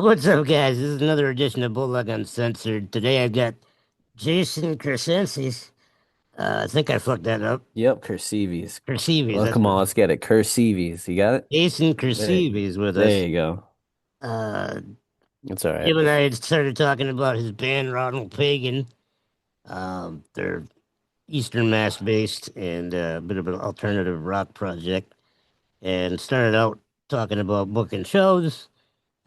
What's up, guys? This is another edition of Bulldog Uncensored. Today I've got Jacen Kurciviez. I think I fucked that up. Yep, Kurciviez. Kurciviez, Well, that's come what on, let's get it. Kurciviez. You got it? Jacen There, Kurciviez with us. there you go. Uh, It's all right. Jim and I had started talking about his band, Ronald Pagan. They're Eastern Mass based and a bit of an alternative rock project. And started out talking about booking shows.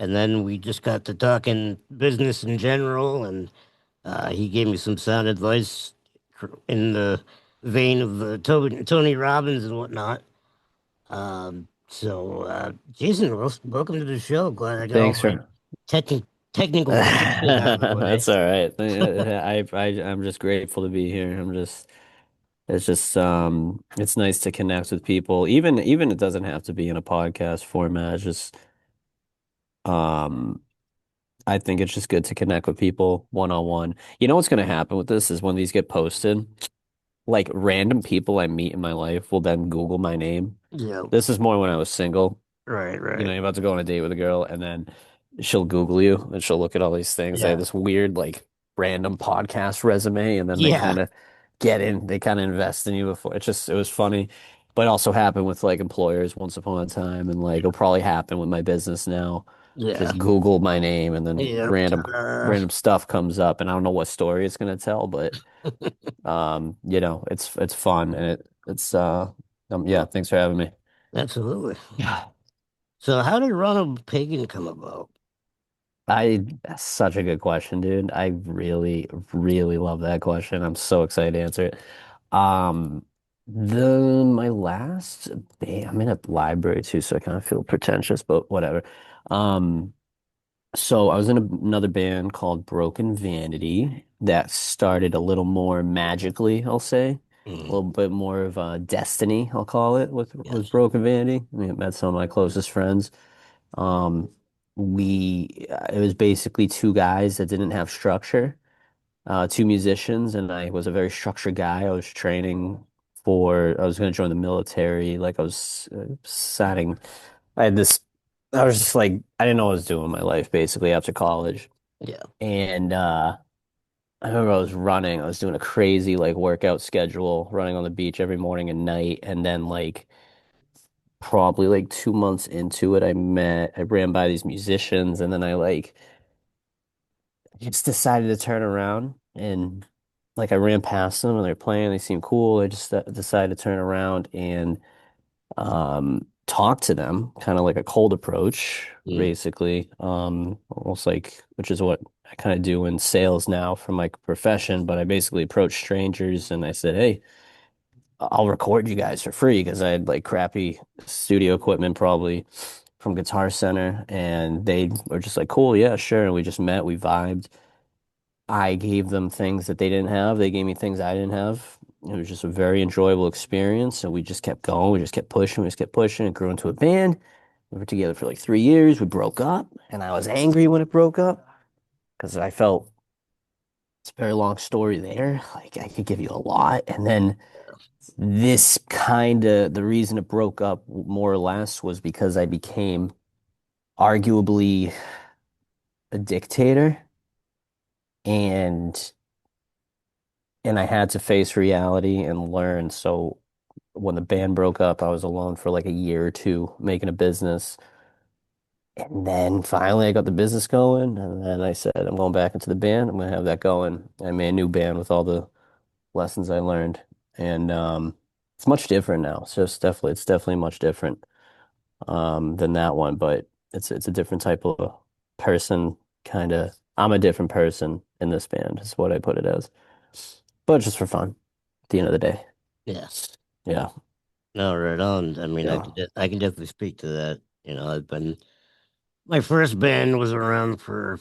And then we just got to talking business in general. And he gave me some sound advice in the vein of Tony Robbins and whatnot. Jason, welcome to the show. Glad I got all Thanks my for. technical bullshit out of the way. That's all right. I'm just grateful to be here. It's nice to connect with people. Even it doesn't have to be in a podcast format. It's just um I think it's just good to connect with people one on one. You know what's gonna happen with this is when these get posted, like random people I meet in my life will then Google my name. Yeah, This is more when I was single. right, You know, right. you're about to go on a date with a girl, and then she'll Google you and she'll look at all these things. They have Yeah, this weird, like, random podcast resume, and then yeah, they kind of invest in you before. It was funny, but it also happened with like employers once upon a time, and like it'll probably happen with my business now. yeah, Just Google my name, and then yeah. random stuff comes up, and I don't know what story it's gonna tell, but it's fun, and yeah, thanks for having me. Absolutely. So, how did Ronald Pagan come about? That's such a good question, dude. I really, really love that question. I'm so excited to answer it. Um, my last band, I'm in a library too, so I kind of feel pretentious, but whatever. Um, so I was in another band called Broken Vanity that started a little more magically, I'll say. A Mm, little bit more of destiny, I'll call it, with yes. Broken Vanity. I mean, met some of my closest friends. Um, it was basically two guys that didn't have structure, two musicians, and I was a very structured guy. I was going to join the military. Like I was signing, I had this, I was just like, I didn't know what I was doing in my life basically after college. Yeah. And, I remember I was doing a crazy like workout schedule, running on the beach every morning and night. And then like, probably like 2 months into it, I ran by these musicians and then I just decided to turn around and like I ran past them and they're playing, they seemed cool. I just decided to turn around and talk to them, kind of like a cold approach, Mm, basically. Almost like which is what I kind of do in sales now for my profession, but I basically approached strangers and I said, "Hey, I'll record you guys for free because I had like crappy studio equipment probably from Guitar Center and they were just like, cool, yeah, sure. And we just met, we vibed. I gave them things that they didn't have. They gave me things I didn't have. It was just a very enjoyable experience. And we just kept going. We just kept pushing. We just kept pushing. It grew into a band. We were together for like 3 years. We broke up. And I was angry when it broke up because I felt it's a very long story there. Like I could give you a lot. And then the reason it broke up more or less was because I became arguably a dictator and I had to face reality and learn. So when the band broke up, I was alone for like a year or two making a business. And then finally I got the business going. And then I said, I'm going back into the band. I'm going to have that going. I made a new band with all the lessons I learned. And it's much different now. It's definitely much different than that one, but it's a different type of person, kind of. I'm a different person in this band, is what I put it as. But just for fun at the end of the day. yes. Yeah. No, right on. I mean, Yeah. I can definitely speak to that. My first band was around for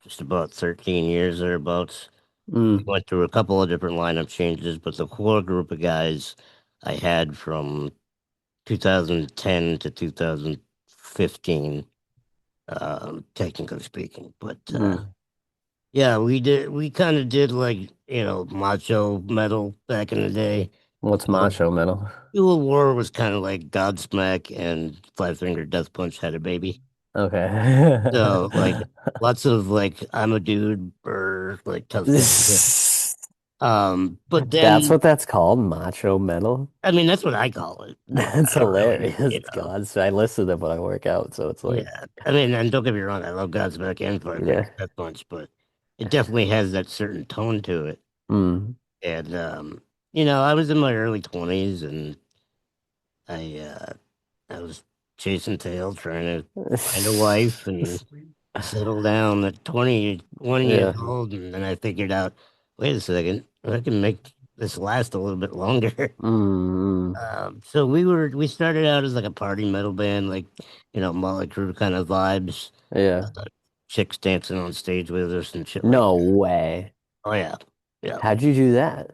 just about 13 years thereabouts. We Mm, went through a couple of different lineup changes, but the core group of guys I had from 2010 to 2015, technically speaking. mm. Yeah, we kind of did like, macho metal back in the day. What's Uh, macho metal? Fuel War was kind of like Godsmack and Five Finger Death Punch had a baby. Okay. So like lots of like I'm a dude or like tough guy shit. But That's then what that's called, macho metal. I mean that's what I call it. That's I don't really, hilarious. God, so I listen to it when I work out, so it's like, yeah. I mean, and don't get me wrong, I love Godsmack and yeah. Firefighter Death Punch, but it definitely has that certain tone to it. Mm, And I was in my early 20s and I I was chasing tail trying to find a wife and settle down at 21 years yeah. old, and then I figured out, wait a second, I can make this last a little bit longer. Mm, So we started out as like a party metal band, like Motley Crue kind of vibes, yeah. chicks dancing on stage with us and shit like No that. way. Oh yeah, yeah. How'd you do that?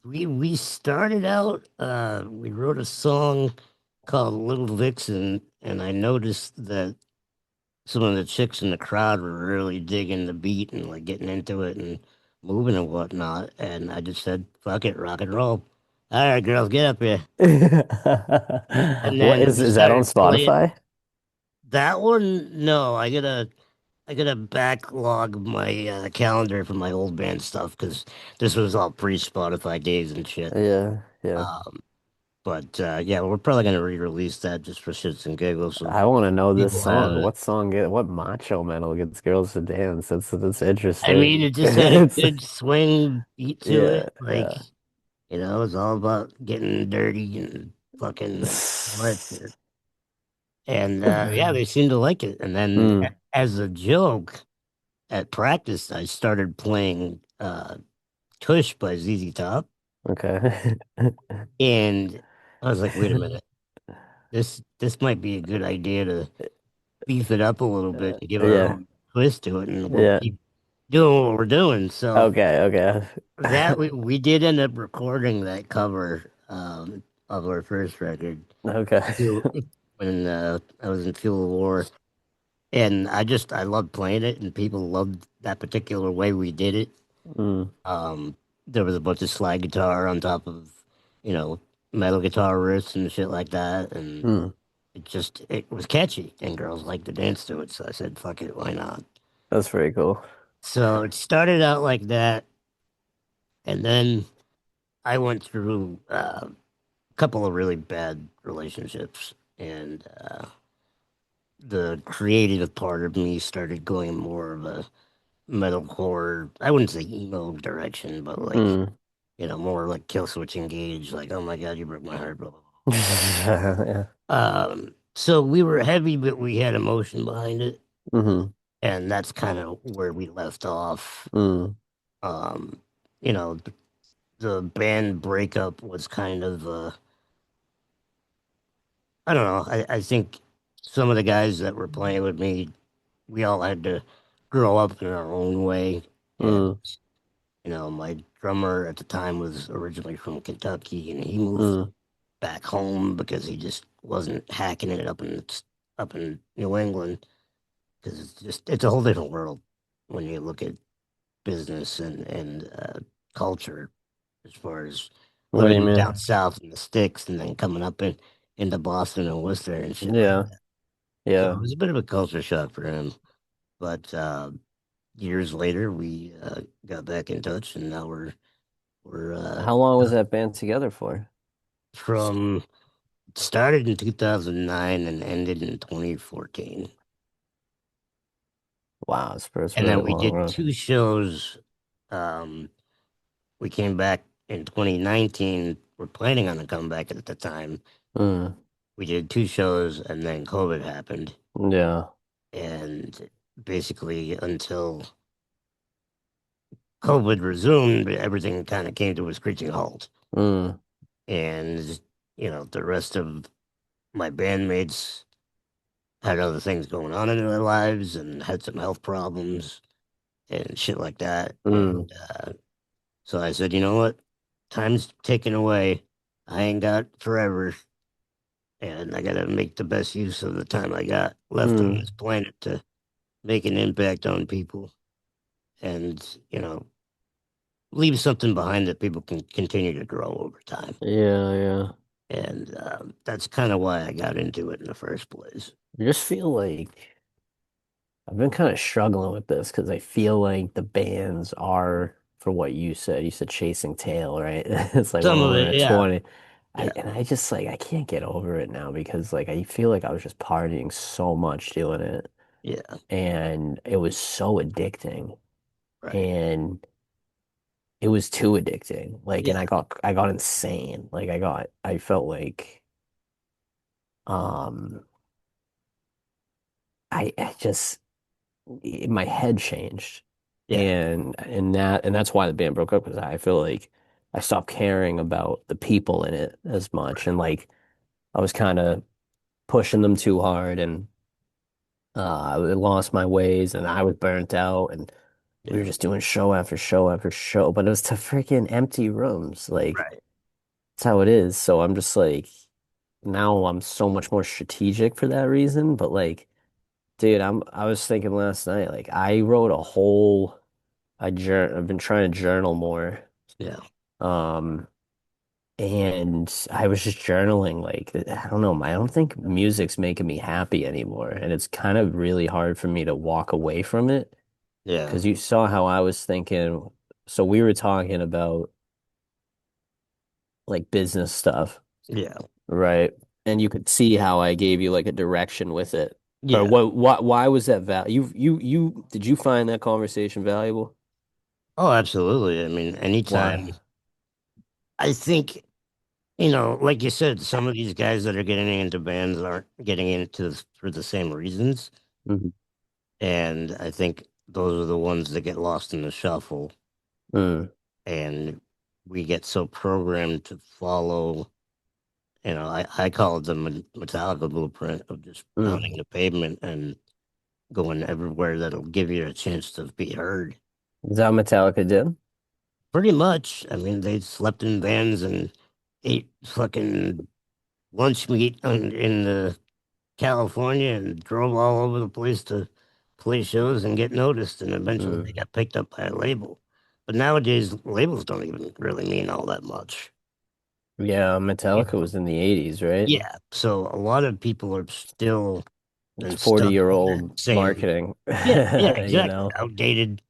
We started out. We wrote a song called Little Vixen, and I noticed that some of the chicks in the crowd were really digging the beat and like getting into it and moving and whatnot. And I just said, "Fuck it, rock and roll." All right, girls, get up here. And What then we is that on started playing Spotify? that one. No, I gotta backlog my calendar for my old band stuff because this was all pre-Spotify days and shit. Yeah, yeah. Um, but yeah, we're probably gonna re-release that just for shits and giggles so I want to know this people have song. it. What macho metal gets girls to dance? That's I mean, interesting. it just had a It's good swing beat to yeah, it. Like, yeah. it's all about getting dirty and fucking and all that shit. And yeah, they seemed to like it. And then Mm, as a joke at practice, I started playing Tush by ZZ Top. okay. And I was like, wait a minute, this might be a good idea to beef it up a little bit and give our Yeah, own twist to it, and we'll yeah. keep doing what we're doing. So Okay, okay. that we did end up recording that cover of our first record Okay. Fuel- when I was in Fuel of War, and I loved playing it, and people loved that particular way we did it. Mm, Um, there was a bunch of slide guitar on top of, you know, metal guitar riffs and shit like that, and mm. it was catchy, and girls liked to dance to it. So I said, "Fuck it, why not?" That's pretty cool. So it started out like that, and then I went through a couple of really bad relationships, and the creative part of me started going more of a metalcore. I wouldn't say emo direction, but like Mm. more like Kill Switch Engage. Like, oh my god, you broke my heart, blah blah Yeah. blah. So we were heavy, but we had emotion behind it, Hmm. and that's kind of where we left off. Mm. Um, the band breakup was kind of I don't know. I think some of the guys that were playing with me, we all had to grow up in our own way. And, Mm. my drummer at the time was originally from Kentucky and he moved Mm. back home because he just wasn't hacking it up in New England because it's a whole different world when you look at business and culture as far as What do you living mean? down south in the sticks and then coming up into Boston and Worcester and shit like Yeah. that. So it Yeah. was a bit of a culture shock for him. But years later, we got back in touch, and now we're How long was that band together for? from started in 2009 and ended in 2014. Wow, it's a And really then we long did run. two shows. Um, we came back in 2019. We're planning on a comeback at the time. Mm. We did two shows, and then COVID happened. Yeah. And basically, until COVID resumed, everything kind of came to a screeching halt. Mm. And, the rest of my bandmates had other things going on in their lives and had some health problems and shit like that. Mm. And so I said, you know what? Time's ticking away. I ain't got forever. And I got to make the best use of the time I got left on Mm. this planet to make an impact on people and, leave something behind that people can continue to grow over time. Yeah, yeah. And that's kind of why I got into it in the first place. I just feel like I've been kind of struggling with this because I feel like the bands are, for what you said. You said chasing tail, right? It's like when Some we of were it, at yeah, 20. yeah, I just like I can't get over it now because like I feel like I was just partying so much doing it yeah, and it was so addicting right, and it was too addicting. Like and yeah, I got insane. Like I felt like um I just my head changed yeah, and that's why the band broke up because I feel like I stopped caring about the people in it as much and like I was kind of pushing them too hard and I lost my ways and I was burnt out and we were yeah, just doing show after show after show but it was to freaking empty rooms like right, that's how it is so I'm just like now I'm so much more strategic for that reason but like dude I was thinking last night like I wrote a whole I've been trying to journal more. yeah, Um, and I was just journaling like I don't know, I don't think music's making me happy anymore. And it's kind of really hard for me to walk away from it yeah, because you saw how I was thinking. So we were talking about like business stuff, yeah, right? And you could see how I gave you like a direction with it. Or yeah. why was that val you did you find that conversation valuable? Oh, absolutely. I mean, anytime. Why? I think, like you said, some of these guys that are getting into bands aren't getting into for the same reasons. Mhm. And I think those are the ones that get lost in the shuffle. Mm, And we get so programmed to follow, I call it the Metallica blueprint of just pounding mm. the pavement and going everywhere that'll give you a chance to be heard. Is that what Metallica did? Pretty much. I mean, they slept in vans and ate fucking lunch meat in the California and drove all over the place to play shows and get noticed. And eventually they Mm. got picked up by a label. But nowadays, labels don't even really mean all that much. Yeah, You Metallica know? was in the 80s, right? Yeah. So a lot of people are still It's and stuck in that 40-year-old same. marketing, Yeah. Yeah. you Exactly. know? Outdated.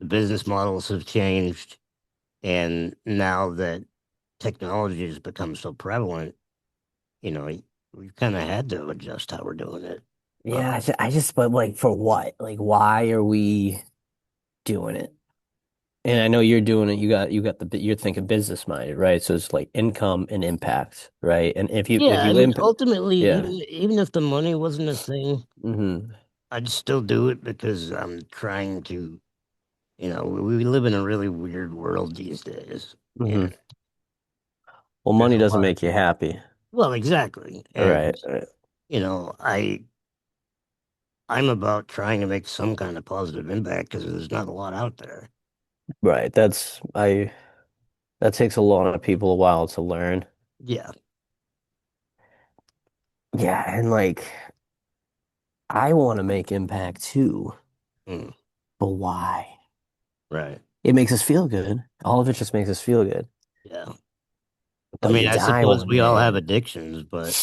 The business models have changed. And now that technology has become so prevalent, you know, we've kind of had to adjust how we're doing it. Yeah, but like for what? Like, why are we doing it? And I know you're doing it. You're thinking business minded, right? So it's like income and impact, right? And if Yeah, I you mean, impact, ultimately, yeah, even if the money wasn't a thing, hmm I'd still do it because I'm trying to, we live in a really weird world these days, and hmm Well, there's money a doesn't lot of make you happy, well, exactly, and right? Right. you know, I I'm about trying to make some kind of positive impact because there's not a lot out there. Right. That takes a lot of people a while to learn. Yeah, Yeah, and like I want to make impact too, mm, but why? right, It makes us feel good. All of it just makes us feel good. yeah. I But mean, you I die suppose one we all day have and addictions, but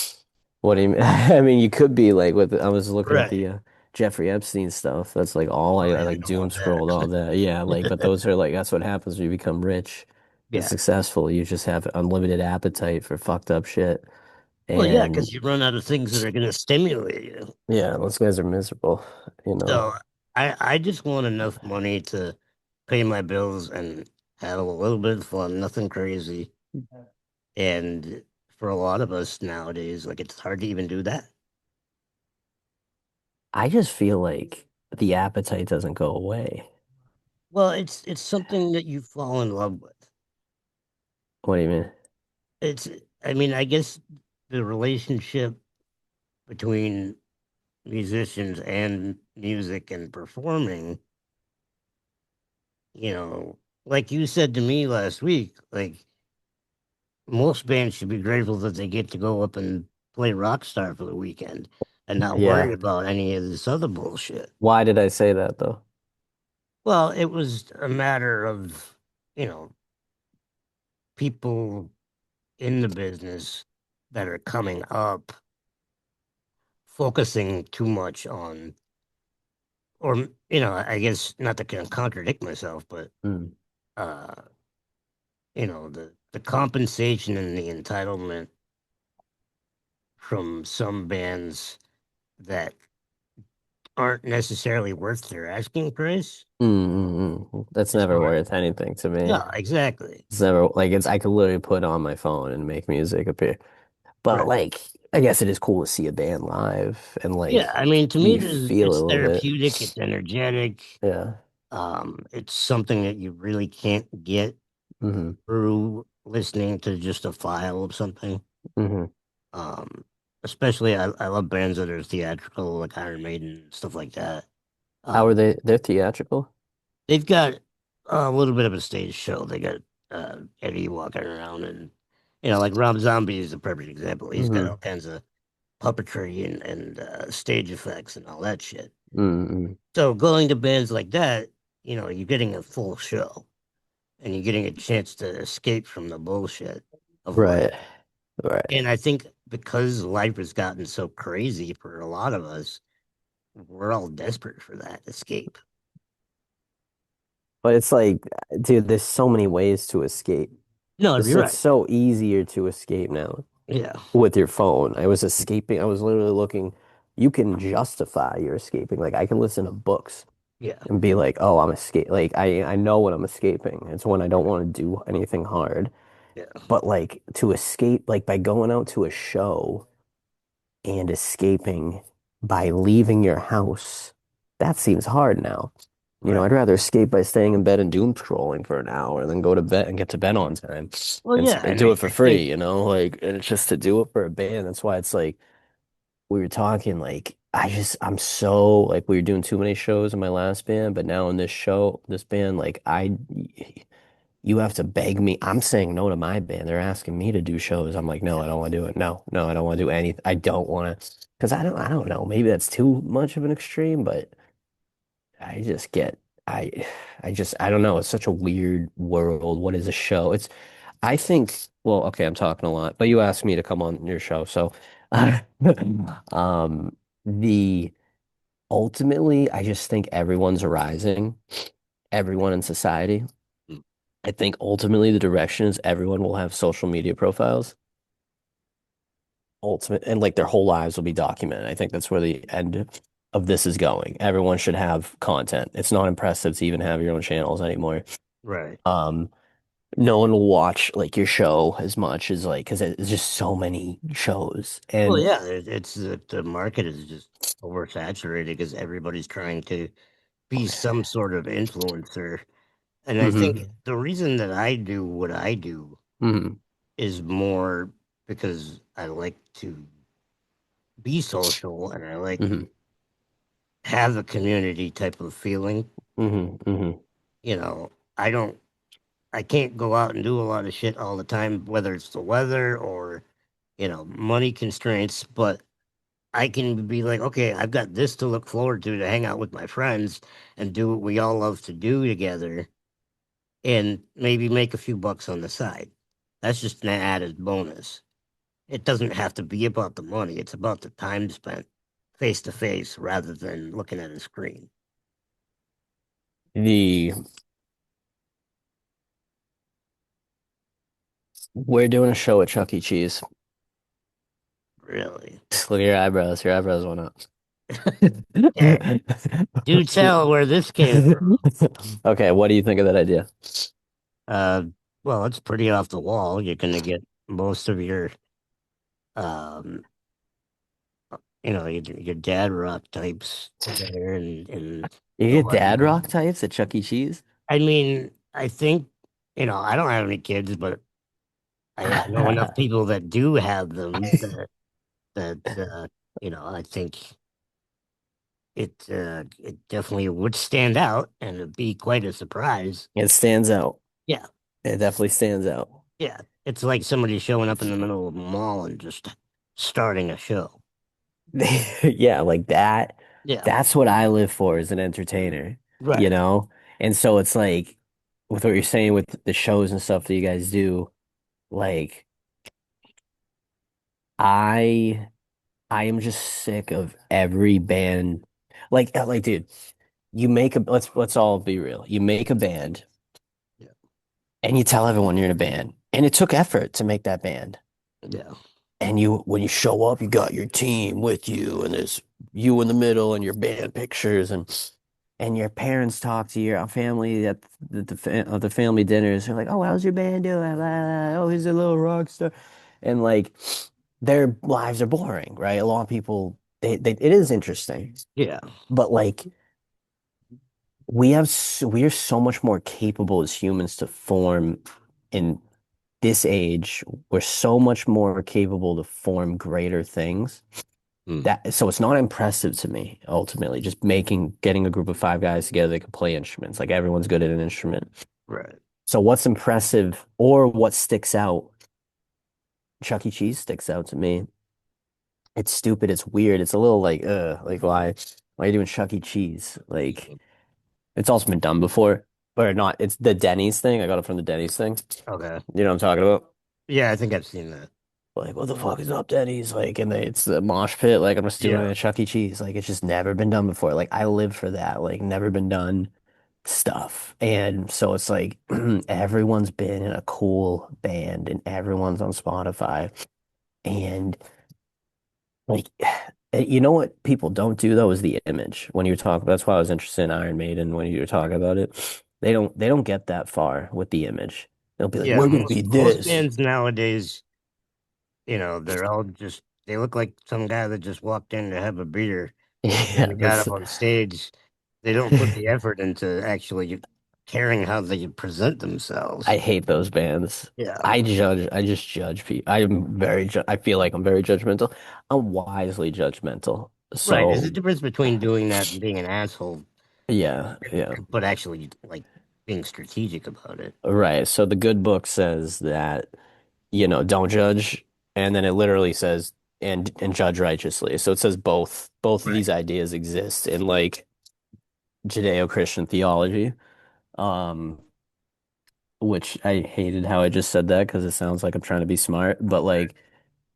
what do you mean? I mean, you could be like I was looking at right. the Jeffrey Epstein stuff. That's like all Oh I yeah, I like know doom all scrolled all that. Yeah, like but that. those are like that's what happens when you become rich and Yeah. successful. You just have unlimited appetite for fucked up shit. Well, yeah, And because you run out of things that are going to stimulate you. yeah, those guys are miserable, you know. So I just want enough money to pay my bills and have a little bit of fun, nothing crazy. And for a lot of us nowadays, like it's hard to even do that. I just feel like the appetite doesn't go away. Well, it's something that you fall in love with. What do you mean? It's I mean, I guess the relationship between musicians and music and performing, you know, like you said to me last week, like most bands should be grateful that they get to go up and play Rockstar for the weekend and not worry Yeah. about any of this other bullshit. Why did I say that though? Well, it was a matter of, you know, people in the business that are coming up focusing too much on, or I guess not to contradict myself, but Mm. uh, the compensation and the entitlement from some bands that aren't necessarily worth their asking price. That's As never far worth anything to me. Yeah, exactly. It's never like it's I could literally put on my phone and make music appear. But Right. like I guess it is cool to see a band live and Yeah, like I mean, to me, you feel a it's little bit. therapeutic, it's energetic. Yeah. It's something that you really can't get hmm through listening to just a file of something. hmm Um, Especially I love bands that are theatrical, like Iron Maiden, stuff like that. How are Um, they? They're theatrical? they've got a little bit of a stage show. They got Eddie walking around, and like Rob Zombie is a perfect example. He's got hmm all kinds of puppetry and stage effects and all that shit. hmm So going to bands like that, you're getting a full show and you're getting a chance to escape from the bullshit of life. Right. Right. And I think because life has gotten so crazy for a lot of us, we're all desperate for that escape. But it's like, dude, there's so many ways to escape. No, you're It's right. so easier to escape now Yeah, with your phone. I was escaping. I was literally looking. You can justify your escaping. Like I can listen to books yeah, and be like, "Oh, I'm escape." Like I know when I'm escaping. It's when I don't right. want to do anything hard. Yeah. But like to escape, like by going out to a show and escaping by leaving your house, that seems hard now. You know, Right. I'd rather escape by staying in bed and doom scrolling for an hour than go to bed and get to bed on time Well, yeah, and and do I, it for I think, free, you know? Like, and it's just to do it for a band. That's why it's like we were talking, like, I'm so, like, we were doing too many shows in my last band, but now in this show, this band, like, you have to beg me. I'm saying no to my band. They're asking me to do shows. I'm like, no, I don't want to do it. No, no, I don't want to do anything. I don't want to, because I don't know. Maybe that's too much of an extreme, but I just get, I, I don't know. It's such a weird world. What is a show? I think, well, okay, I'm talking a lot, but you asked me to come on your show. So, um, the ultimately, I just think everyone's arising, everyone in society. I think ultimately the direction is everyone will have social media profiles. Ultimate and like their whole lives will be documented. I think that's where the end of this is going. Everyone should have content. It's not impressive to even have your own channels anymore. right. Um, no one will watch like your show as much as like because there's just so many shows. Well, And yeah, it's the market is just oversaturated because everybody's trying to be some sort of influencer. And I think hmm the reason that I do what I do hmm is more because I like to be social and I like hmm have a community type of feeling. hmm You know, I don't I can't go out and do a lot of shit all the time, whether it's the weather or, money constraints, but I can be like, okay, I've got this to look forward to hang out with my friends and do what we all love to do together and maybe make a few bucks on the side. That's just an added bonus. It doesn't have to be about the money. It's about the time spent face to face rather than looking at a screen. The we're doing a show at Chuck E. Cheese. Really. Look at your eyebrows. Your eyebrows went up. Hey, do tell where this came from. Okay, what do you think of that idea? Uh, well, it's pretty off the wall. You're gonna get most of your, um, your dad rock types together, and You you'll get let dad them. rock types at Chuck E. Cheese? I mean, I think, I don't have any kids, but I know enough people that do have them that I think it definitely would stand out and it'd be quite a surprise. It stands out. Yeah, It definitely stands out. yeah. It's like somebody showing up in the middle of a mall and just starting a show. Yeah, like that. Yeah, That's what I live for as an entertainer, you right. know? And so it's like with what you're saying with the shows and stuff that you guys do, like I I am just sick of every band. Like, dude, you make a let's all be real. You make a band Yeah. and you tell everyone you're in a band, and it took effort to make that band. Yeah. And you, when you show up, you got your team with you, and there's you in the middle, and your band pictures, and your parents talk to your family at the family dinners. They're like, "Oh, how's your band doing? Blah, blah. Oh, he's a little rock star," and like their lives are boring, right? A lot of people, they it is interesting, Yeah. but like we are so much more capable as humans to form in this age. We're so much more capable to form greater things. Mm. That so it's not impressive to me ultimately. Just getting a group of five guys together that can play instruments. Like everyone's good at an instrument. Right. So what's impressive or what sticks out? Chuck E. Cheese sticks out to me. It's stupid. It's weird. It's a little like why are you doing Chuck E. Cheese? Like it's also been done before, or not. It's the Denny's thing. I got it from the Denny's thing. Okay. You know what I'm talking about? Yeah, I think I've seen that. Like, what the fuck is up, Denny's? Like, and it's the mosh pit. Like, I'm just doing it Yeah. at Chuck E. Cheese. Like, it's just never been done before. Like, I live for that. Like, never been done stuff. And so it's like everyone's been in a cool band and everyone's on Spotify. And like, you know what people don't do though is the image. When you talk, that's why I was interested in Iron Maiden when you were talking about it. They don't get that far with the image. They'll be like, Yeah. we're gonna Most be most this. bands nowadays, they're all just they look like some guy that just walked in to have a beer and Yeah, then got that's up on stage. They don't put the effort into actually caring how they present I themselves. hate those bands. Yeah. I just judge people. I feel like I'm very judgmental. I'm wisely judgmental. Right. There's a So, difference between doing that and being an asshole, yeah, yeah. but actually like being strategic about it. Right. So the good book says that, don't judge. And then it literally says and judge righteously. So it says both of Right. these ideas exist in like Judeo-Christian theology. Um, which I hated how I just said that because it sounds like I'm trying to be smart, but like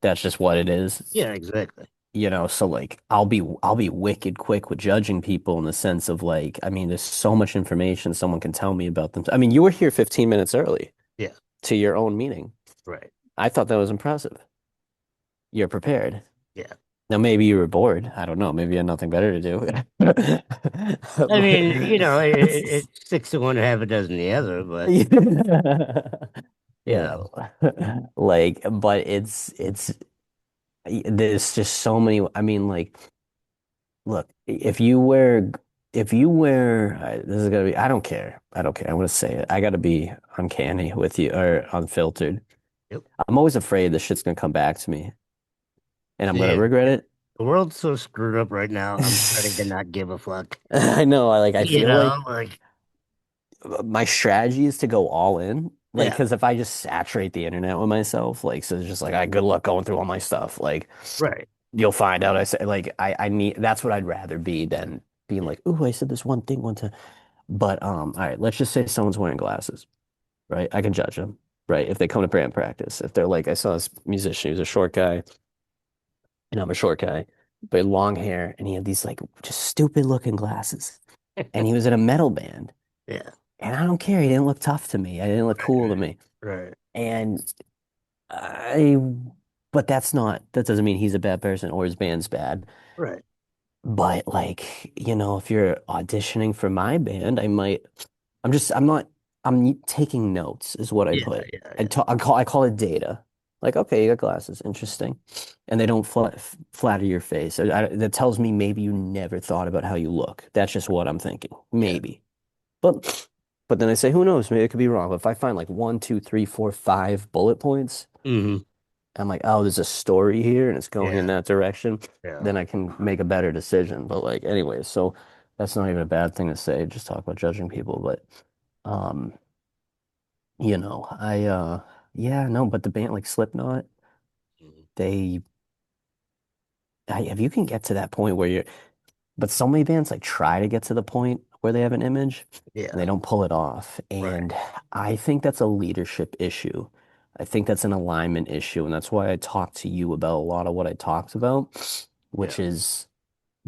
that's just what it is. Yeah, exactly. So like I'll be wicked quick with judging people in the sense of like, I mean, there's so much information someone can tell me about them. I mean, you were here 15 minutes early Yeah. to your own meeting. Right. I thought that was impressive. You're prepared. Yeah. Now maybe you were bored. I don't know. Maybe you had nothing better to do. I mean, But it's 6 to 1, half a dozen the other, but you yeah. know, Like, but there's just so many. I mean, like, look, if you wear, this is gonna be, I don't care. I don't care. I'm gonna say it. I gotta be uncanny with you or unfiltered. yep. I'm always afraid this shit's gonna come back to me and I'm gonna Man, regret it. the world's so screwed up right now. I'm starting to not give a fuck. I know. I feel like Like, my strategy is to go all in. Like, yeah, because if I just saturate the internet with myself, like, so it's just like, good luck going through all my stuff. Like, right. you'll find out. I say, like, I need, that's what I'd rather be than being Yeah, like, ooh, I said this one thing one time. But, all right, let's just say someone's wearing glasses, right? I can judge them, right? If they come to band practice, if they're like, I saw this musician, he was a short guy, and I'm a short guy, but long hair, and he had these like just stupid looking glasses. And he was in a metal band. yeah, And I don't care. He didn't look tough to me. I didn't look cool to right, me. right, And I, but that doesn't mean he's a bad person or his band's bad. right. But like, if you're auditioning for my band, I'm not, I'm taking notes is what I Yeah, put. yeah, I yeah, talk, I call it data. Like, okay, you got glasses, interesting. And they don't flatter your face. That tells me maybe you never thought about how you look. That's just what I'm thinking. yeah. Maybe. But then I say, who knows? Maybe it could be wrong. But if I find like one, two, three, four, five bullet points, Hmm. I'm like, oh, there's a story here and it's going in Yeah, that direction, yeah. then I can make a better decision. But like, anyway, so that's not even a bad thing to say. Just talk about judging people. But um, yeah, no, but the band like Slipknot, Mhm. they, if you can get to that point where but so many bands like try to get to the point where they have an image and they Yeah, don't pull it off. right. And I think that's a leadership issue. I think that's an alignment issue, and that's why I talked to you about a lot of what I talked about, Yeah, which is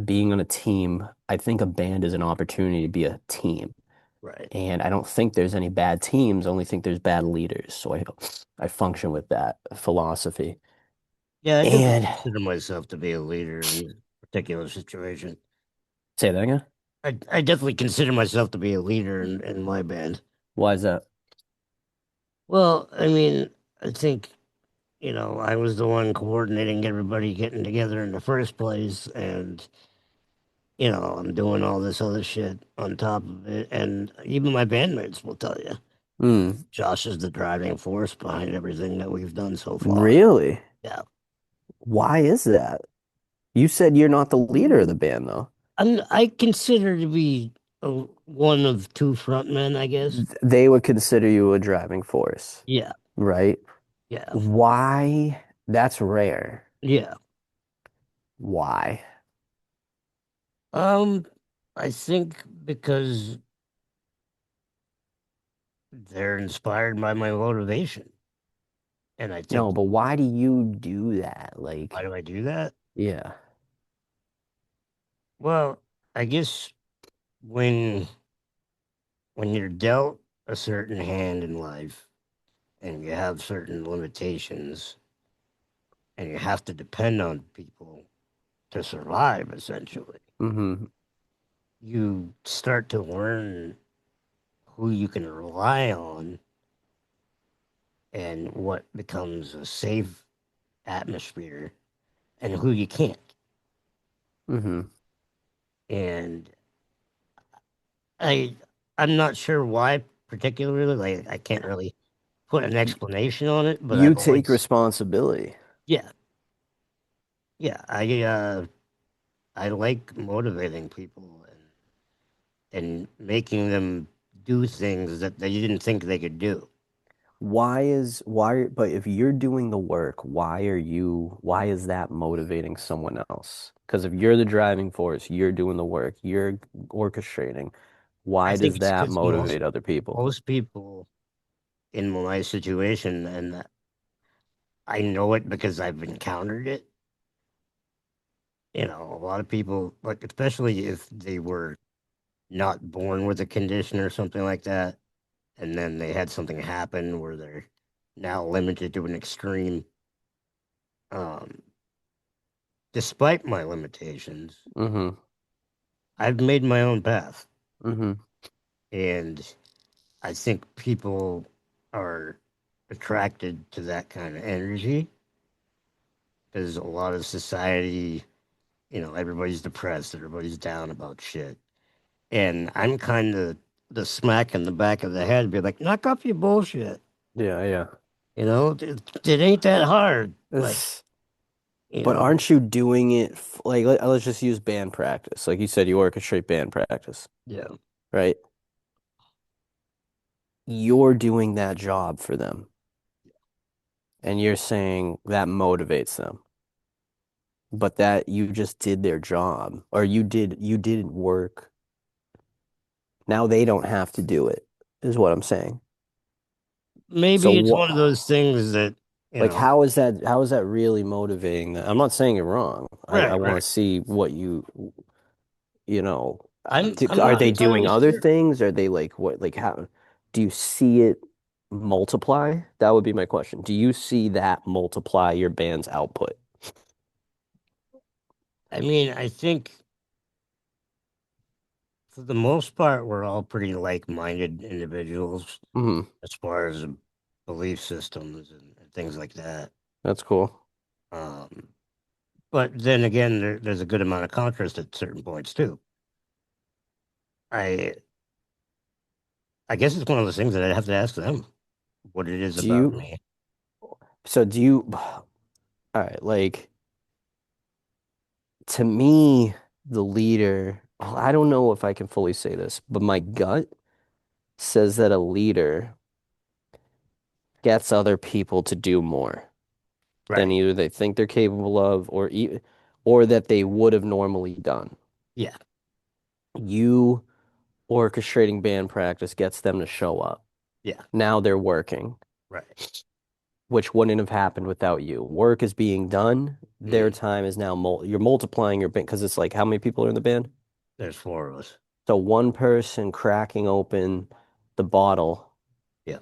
being on a team. I think a band is an opportunity to be a team. right. And I don't think there's any bad teams, I only think there's bad leaders. So I function with that philosophy. Yeah, I definitely And consider myself to be a leader in this particular situation. say that again. I definitely consider myself to be a leader in my band. Why is that? Well, I mean, I think, I was the one coordinating everybody getting together in the first place, and, I'm doing all this other shit on top of it. And even my bandmates will tell you, Hmm. Josh is the driving force behind everything that we've done so far. Really? Yeah. Why is that? You said you're not the leader of the band, though. I consider to be one of two frontmen, I guess. They would consider you a driving force, Yeah, right? yeah, Why? That's rare. yeah. Why? Um, I think because they're inspired by my motivation. And I think, No, but why do you do that? why Like, do I do that? yeah. Well, I guess when you're dealt a certain hand in life and you have certain limitations and you have to depend on people to survive, essentially, Hmm. you start to learn who you can rely on and what becomes a safe atmosphere and who you can't. Hmm. And I I'm not sure why particularly, like I can't really put an explanation on it, but You I've take always responsibility. yeah, yeah, I like motivating people and making them do things that they didn't think they could do. But if you're doing the work, why is that motivating someone else? Because if you're the driving force, you're doing the work, you're orchestrating, I why think does it's that because most motivate other people? most people in my situation, and I know it because I've encountered it. A lot of people, like especially if they were not born with a condition or something like that, and then they had something happen where they're now limited to an extreme. Um, Despite my limitations, Hmm. I've made my own path, Hmm. and I think people are attracted to that kind of energy because a lot of society, everybody's depressed, everybody's down about shit, and I'm kind of the smack in the back of the head, be like, knock off your bullshit. Yeah, yeah. It ain't that hard. Like, It's- you but know, aren't you doing it like let's just use band practice. Like you said, you orchestrate band practice, yeah. right? You're doing that job for them, and you're saying that motivates them. But that you just did their job or you didn't work. Now they don't have to do it, is what I'm saying. So Maybe it's what one of those things that, you like know, how is that really motivating that? I'm not saying you're wrong. I right, want to right. see what you know, I'm are not they doing entirely other sure. things? Are they like what like how do you see it multiply? That would be my question. Do you see that multiply your band's output? I mean, I think for the most part, we're all pretty like-minded individuals Hmm. as far as belief systems and things like that. That's cool. Um, but then again, there's a good amount of contrast at certain points too. I I guess it's one of those things that I have to ask them what it is Do about you me. do you all right, like to me, the leader, well, I don't know if I can fully say this, but my gut says that a leader gets other people to do more than Right. either they think they're capable of or that they would have normally done. Yeah. You orchestrating band practice gets them to show up. Yeah. Now they're working. Right. which wouldn't have happened without you. Work is being done. Their Mm, time is now you're multiplying your band because it's like how many people are in the band? there's four of us. So one person cracking open the bottle Yeah,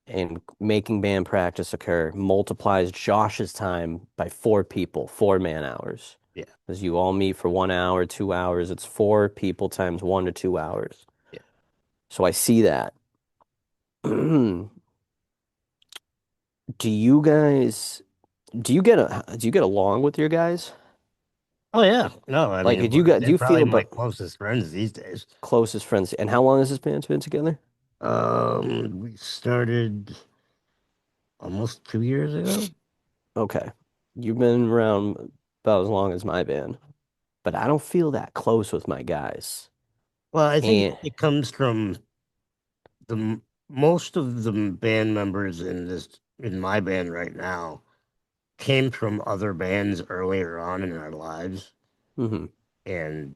and making band practice occur multiplies Josh's time by four people, four man hours. yeah, Because you all meet for 1 hour, 2 hours, it's four people times 1 to 2 hours. yeah. So I see that. Do you guys do you get along with your guys? Oh yeah. No, I Like mean do they're you probably feel my but closest friends these days. closest friends? And how long has this band been together? We started almost 2 years ago. Okay. You've been around about as long as my band, but I don't feel that close with my guys. Well, I think And it comes from most of the band members in my band right now came from other bands earlier on in our lives hmm and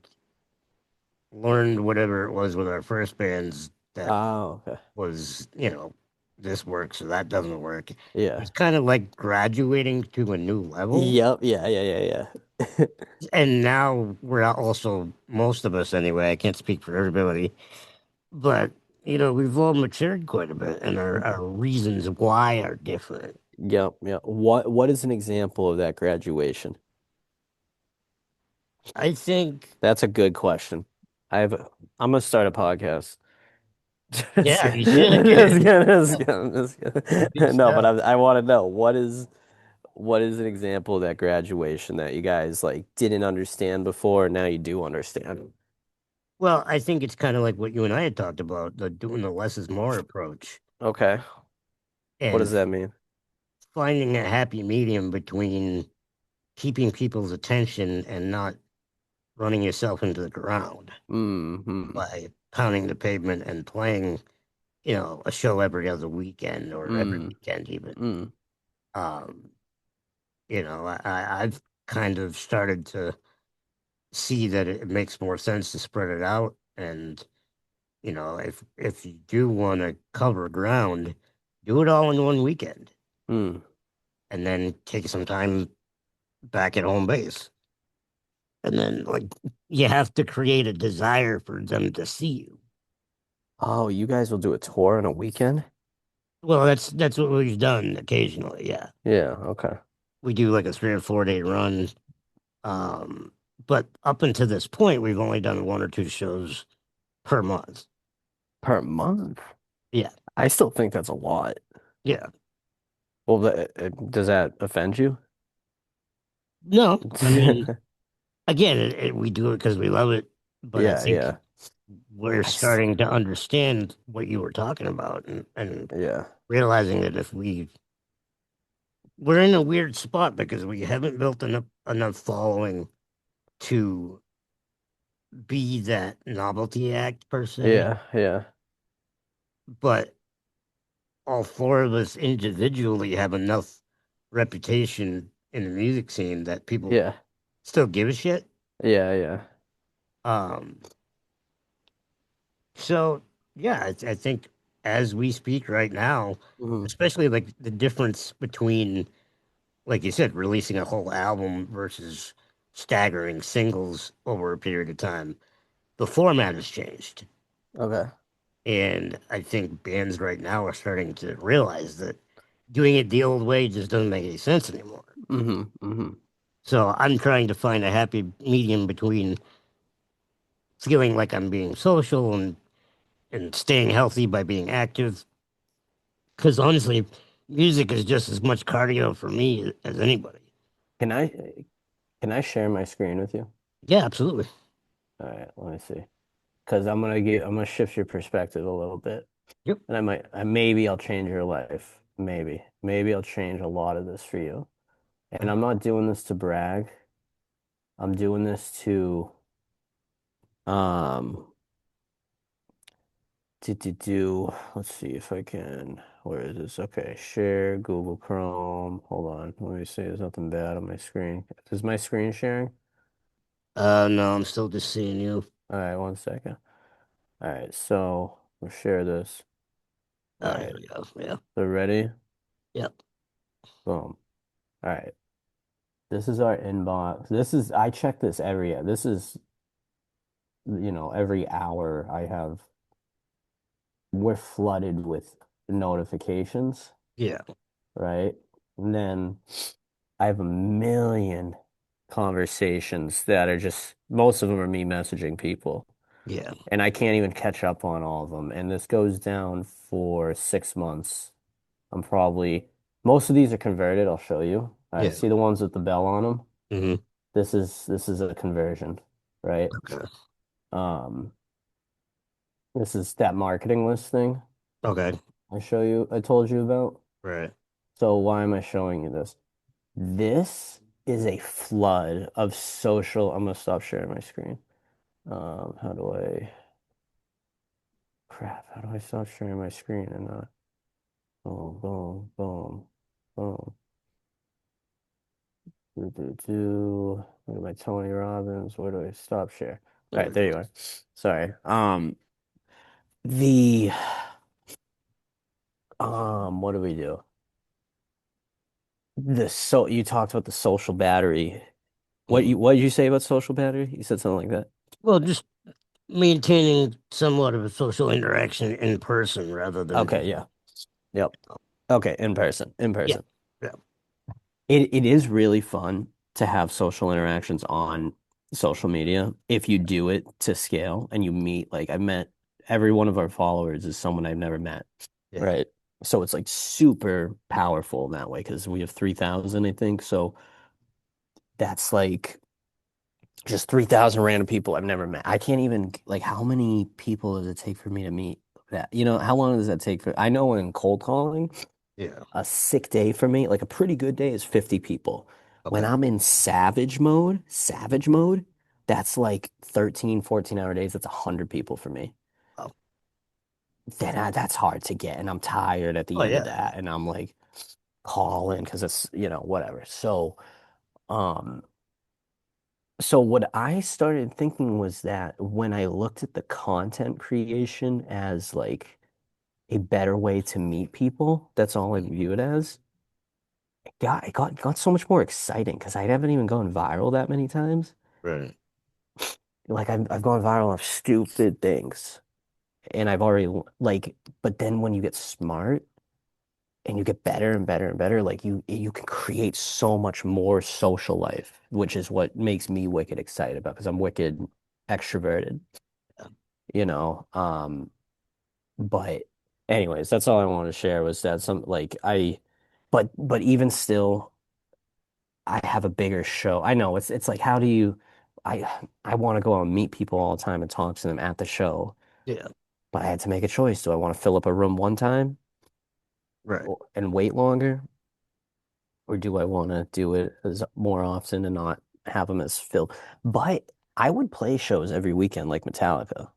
learned whatever it was with our first bands that Oh, okay. was, this works or that doesn't work. It Yeah. was kind of like graduating to a new level. Yep. Yeah, yeah, yeah, yeah. And now we're also, most of us anyway, I can't speak for everybody, but we've all matured quite a bit and our reasons why are different. Yep, yep. What is an example of that graduation? I think, That's a good question. I've I'm gonna start a podcast. Just yeah, kidding. you should. Just kidding. Just kidding. Just Good kidding. No, but stuff. I want to know what is an example of that graduation that you guys like didn't understand before and now you do understand? Well, I think it's kind of like what you and I had talked about, the doing the less is more approach Okay. What and does that mean? finding a happy medium between keeping people's attention and not running yourself into the ground Mm-hmm. by pounding the pavement and playing, a show every other weekend or every Mm. weekend even. Mm. Um, I've kind of started to see that it makes more sense to spread it out and if you do want to cover ground, do it all in one weekend Mm. and then take some time back at home base. And then like you have to create a desire for them to see you. Oh, you guys will do a tour on a weekend? Well, that's what we've done occasionally. Yeah, Yeah, okay. we do like a 3 or 4 day run. Um, but up until this point, we've only done one or two shows per month. Per month? Yeah, I still think that's a lot. yeah. Well, does that offend you? No, I mean, again, we do it because we love it. But I Yeah, think yeah. we're I s- starting to understand what you were talking about and yeah. realizing that if we're in a weird spot because we haven't built enough following to be that novelty act per se, Yeah, yeah. but all four of us individually have enough reputation in the music scene that people Yeah. still give a shit. Yeah, yeah. Um, so yeah, I think as we speak right now, hmm especially like the difference between, like you said, releasing a whole album versus staggering singles over a period of time, the format has changed. Okay. And I think bands right now are starting to realize that doing it the old way just doesn't make any sense anymore. Hmm. So I'm trying to find a happy medium between feeling like I'm being social and staying healthy by being active. Because honestly, music is just as much cardio for me as anybody. Can I can I share my screen with you? Yeah, absolutely. All right, let me see. Because I'm gonna shift your perspective a little bit. Yep. And maybe I'll change your life. Maybe. Maybe I'll change a lot of this for you. And I'm not doing this to brag. I'm doing this um let's see if I can. Where is this? Okay, share Google Chrome. Hold on. Let me see. There's nothing bad on my screen. Is my screen sharing? No, I'm still just seeing you. All right, 1 second. All right, so we'll share this. All Here right, we go. Yeah. so ready? Yep. Boom. All right. This is our inbox. I check this this is, every hour we're flooded with notifications, Yeah, right? And then I have a million conversations that are just, most of them are me messaging people, yeah, and I can't even catch up on all of them. And this goes down for 6 months. I'm probably, most of these are converted. I'll show you. All right, yeah. see the ones with the bell on them? Hmm. This is a conversion, right? Okay. Um, this is that marketing list thing Okay. I told you about. Right. So why am I showing you this? This is a flood of social. I'm gonna stop sharing my screen. How do I, crap, how do I stop sharing my screen and not, boom, boom, boom, boom, look at my Tony Robbins. Where do I stop share? All There right, we there go. you are. Sorry. The, what do we do? You talked about the social battery. Mhm. What did you say about social battery? You said something like that. Well, just maintaining somewhat of a social interaction in person rather than Okay, just yeah. Yep. Okay, in person. In yeah, person. yeah, It is really fun to have social interactions on social media if you do it to scale and you meet, like, I met every one of our followers is someone I've never met, yeah, right? So it's like super powerful in that way because we have 3,000, I think. So that's like just 3,000 random people I've never met. I can't even, like, how many people does it take for me to meet that? How long does that take I know in cold calling, yeah. a sick day for me, like a pretty good day is 50 people. When Okay. I'm in savage mode, that's like 13, 14-hour days. That's 100 people for me. Oh, That's hard to get. And I'm tired at the oh end of yeah, that. And I'm like calling because it's, whatever. Um, so what I started thinking was that when I looked at the content creation as like a better way to meet people, that's all I view it as. It got so much more exciting because I haven't even gone viral that many times. right. Like I've gone viral of stupid things, and I've already like. But then when you get smart and you get better and better and better, like you can create so much more social life, which is what makes me wicked excited about because I'm wicked extroverted, Yeah, you know. But anyways, that's all I wanted to share was that but even still. I have a bigger show. I know it's like how do you I I want to go out and meet people all the time and talk to them at the show, yeah, but I had to make a choice. Do I want to fill up a room one time right. and wait longer, or do I want to do it as more often and not have them as filled? But I would play shows every weekend like Metallica.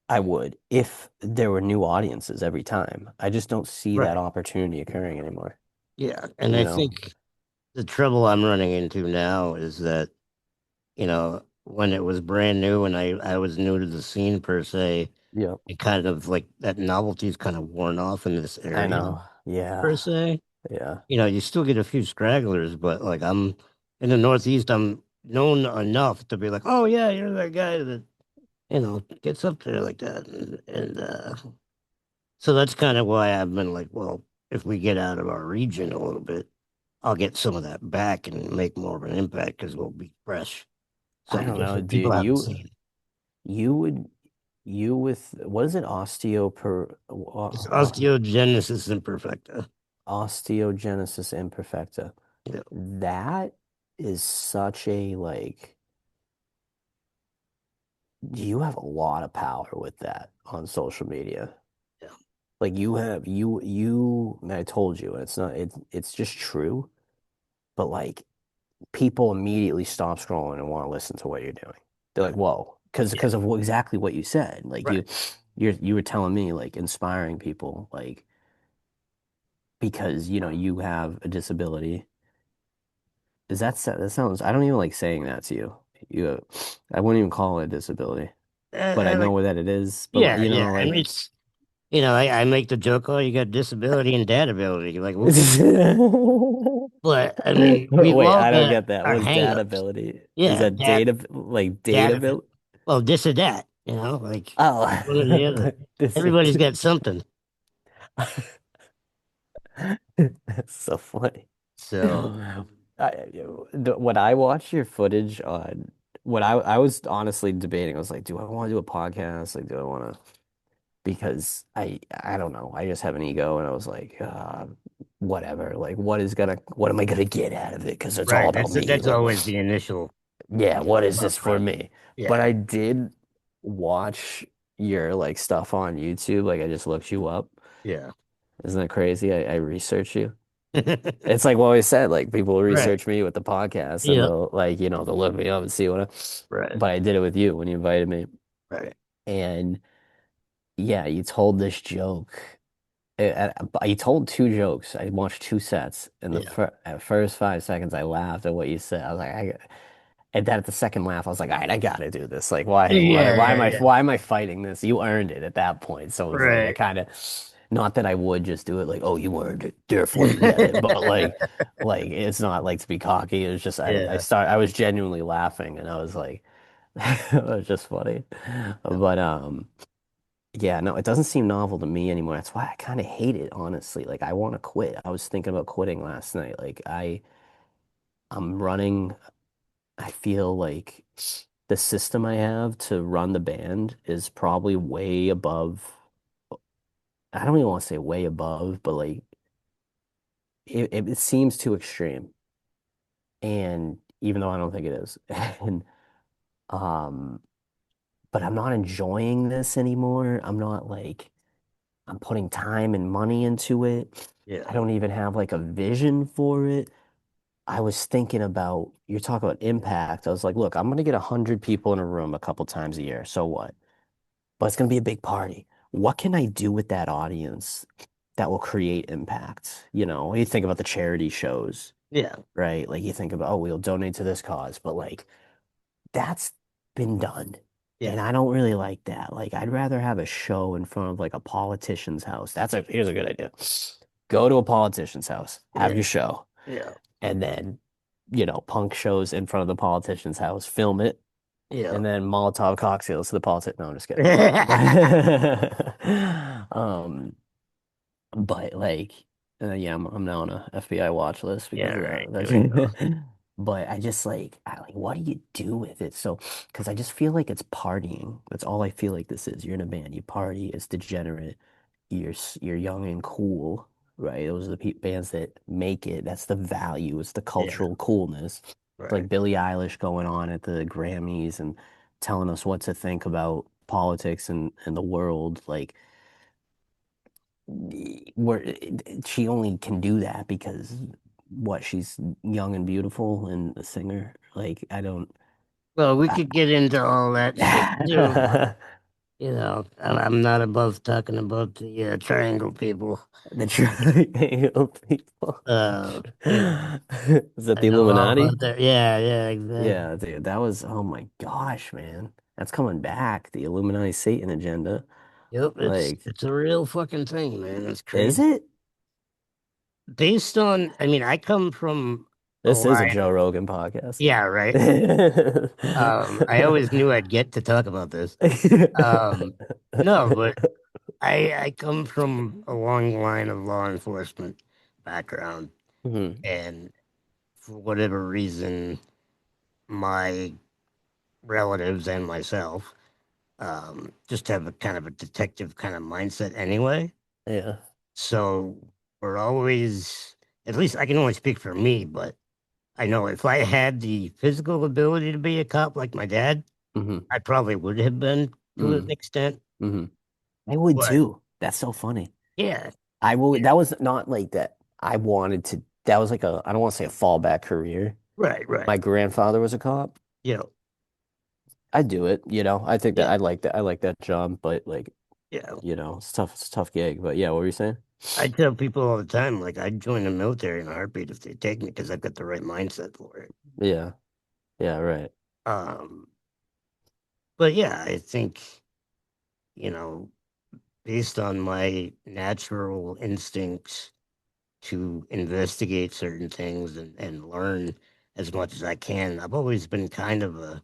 I would if there were new audiences every time. I just don't see that Right. opportunity occurring anymore, Yeah, and you I know? think the trouble I'm running into now is that when it was brand new and I was new to the scene per se, Yep. it kind of like that novelty's kind of worn off in this I area know. per Yeah. se. Yeah. You still get a few stragglers, but like I'm in the Northeast, I'm known enough to be like, oh yeah, you're that guy that gets up there like that, and so that's kind of why I've been like, well, if we get out of our region a little bit, I'll get some of that back and make more of an impact because we'll be fresh, I something don't know, different people dude. haven't seen. You would you with what is it? It's osteogenesis imperfecta. Osteogenesis imperfecta. Yeah, That is such a like you have a lot of power with that on social media. yeah, Like you have and I told you, and it's just true, but like people immediately stop scrolling and want to listen to what you're doing. They're like, right, "Whoa," because yeah, exactly what you said. Like right. you were telling me like inspiring people like because you have a disability. That sounds I don't even like saying that to you. I wouldn't even call it a disability, but I I know like, what that it is. But yeah, yeah. I mean, like it's I make the joke, oh, you got disability and dad ability. Like, whoop. But I mean, we've Wait, all I don't got get that. our What's dad hang-ups. ability? Is Yeah, that dad, data like data dad ability. ability? Well, this or that, like one or the Oh, other. this Everybody's got something. that's so funny. So, When I watch your footage on when I was honestly debating, I was like, do I want to do a podcast? Like, do I want to? Because I don't know. I just have an ego, and I was like, whatever. Like, what am I gonna get out of it? Because it's all right. about me. That's Like, always the initial yeah, what is this thought for process. me? But Yeah. I did watch your like stuff on YouTube. Like, I just looked you up. Yeah. Isn't that crazy? I research you. It's like what we said, like people Right. research me with the podcast and Yep. they'll like, they'll look me up and see Right. but I did it with you when you invited me. Right. And yeah, you told this joke. You told two jokes. I watched two sets. And Yeah. at first 5 seconds, I laughed at what you said. I was like, and then at the second laugh, I was like, all right, I gotta do this. Like, Yeah. Yeah. Yeah. why am I fighting this? You earned it at that point. So it was like, I Right. kind of, not that I would just do it like, oh, you earned it, therefore you get it. But like it's not like to be cocky. It was just, Yeah. I was genuinely laughing and I was like, it was just funny. But, yeah, no, it doesn't seem novel to me anymore. That's why I kind of hate it, honestly. Like, I want to quit. I was thinking about quitting last night. Like, I'm running. I feel like the system I have to run the band is probably way above. I don't even want to say way above, but like it seems too extreme. And even though I don't think it is, and um, but I'm not enjoying this anymore. I'm not like I'm putting time and money into it. I Yeah. don't even have like a vision for it. I was thinking about, you're talking about impact. I was like, look, I'm gonna get 100 people in a room a couple times a year. So what? But it's going to be a big party. What can I do with that audience that will create impact? You think about the charity shows, Yeah. right? Like you think about, oh, we'll donate to this cause, but like that's been done. Yeah. And I don't really like that. Like I'd rather have a show in front of like a politician's house. Here's a good idea. Go to a politician's house, have Yeah. your show, Yeah. and then, punk shows in front of the politician's house, film it, Yeah. and then Molotov cocktails to the politics. No, I'm just kidding. Um, but like, yeah, I'm now on a FBI watch list Yeah. because of that. Right. There we go. But I just like, what do you do with it? So, because I just feel like it's partying. That's all I feel like this is. You're in a band, you party, it's degenerate. You're young and cool, right? Those are the pe bands that make it. That's the value. It's the Yeah. cultural coolness. It's like Right. Billie Eilish going on at the Grammys and telling us what to think about politics and the world. Like, where she only can do that because she's young and beautiful and a singer. Like, I don't. Well, we I, could get into all that shit too, but I'm not above talking about the triangle people. the triangle people. You know, Is that I the know all Illuminati? about that. Yeah. Yeah. Exactly. Yeah, dude, that was, oh my gosh, man. That's coming back, the Illuminati Satan agenda. Yep. Like, It's a real fucking thing, man. It's is crazy. it? Based on, I mean, I come from a This is a line. Joe Rogan podcast. Yeah. Right. I always knew I'd get to talk about this. Um, no, but I come from a long line of law enforcement background, Mhm. and for whatever reason, my relatives and myself just have a kind of a detective kind of mindset anyway. Yeah. So we're always, at least I can only speak for me, but I know if I had the physical ability to be a cop like my dad, hmm I probably would have been to an mm extent. hmm I would But too. That's so funny. yeah, I will. yeah, That was not like that. I wanted to. That was like I don't want to say a fallback career. right, right. My grandfather was a cop. Yeah, I'd do it. I think that yeah, I like that. I like that job, but like, yeah. it's tough. It's a tough gig. But yeah, what were you saying? I tell people all the time, like I'd join the military in a heartbeat if they take me because I've got the right mindset for it. Yeah. Yeah. Right. Um, but yeah, I think, you know, based on my natural instincts to investigate certain things and learn as much as I can. I've always been kind of a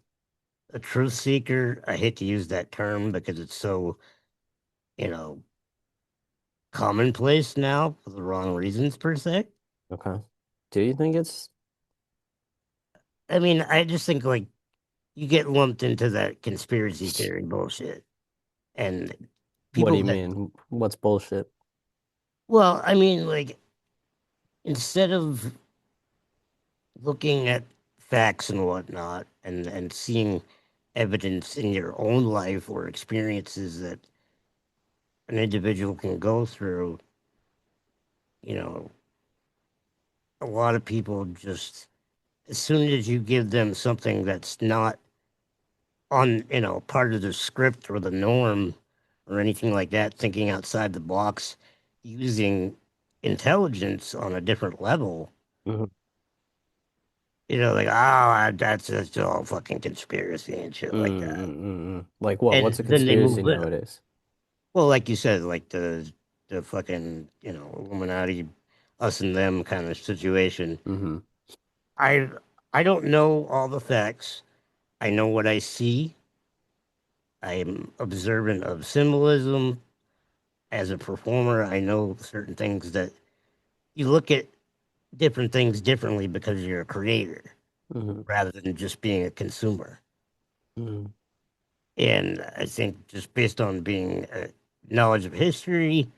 truth seeker. I hate to use that term because it's so, you know, commonplace now for the wrong reasons per se. Okay. Do you think it's I mean, I just think like you get lumped into that conspiracy theory bullshit. And what do people you that, mean? What's bullshit? well, I mean, like instead of looking at facts and whatnot and seeing evidence in your own life or experiences that an individual can go through, you know, a lot of people just, as soon as you give them something that's not on, part of the script or the norm or anything like that, thinking outside the box, using intelligence on a different level, Mhm. like, that's just all fucking conspiracy and shit like that. Like what? And What's a then they conspiracy move it. nowadays? Well, like you said, like the fucking, Illuminati, us and them kind of situation. Hmm. I I don't know all the facts. I know what I see. I'm observant of symbolism. As a performer, I know certain things that you look at different things differently because you're a creator Hmm. rather than just being a consumer. Hmm. And I think just based on being knowledge of history,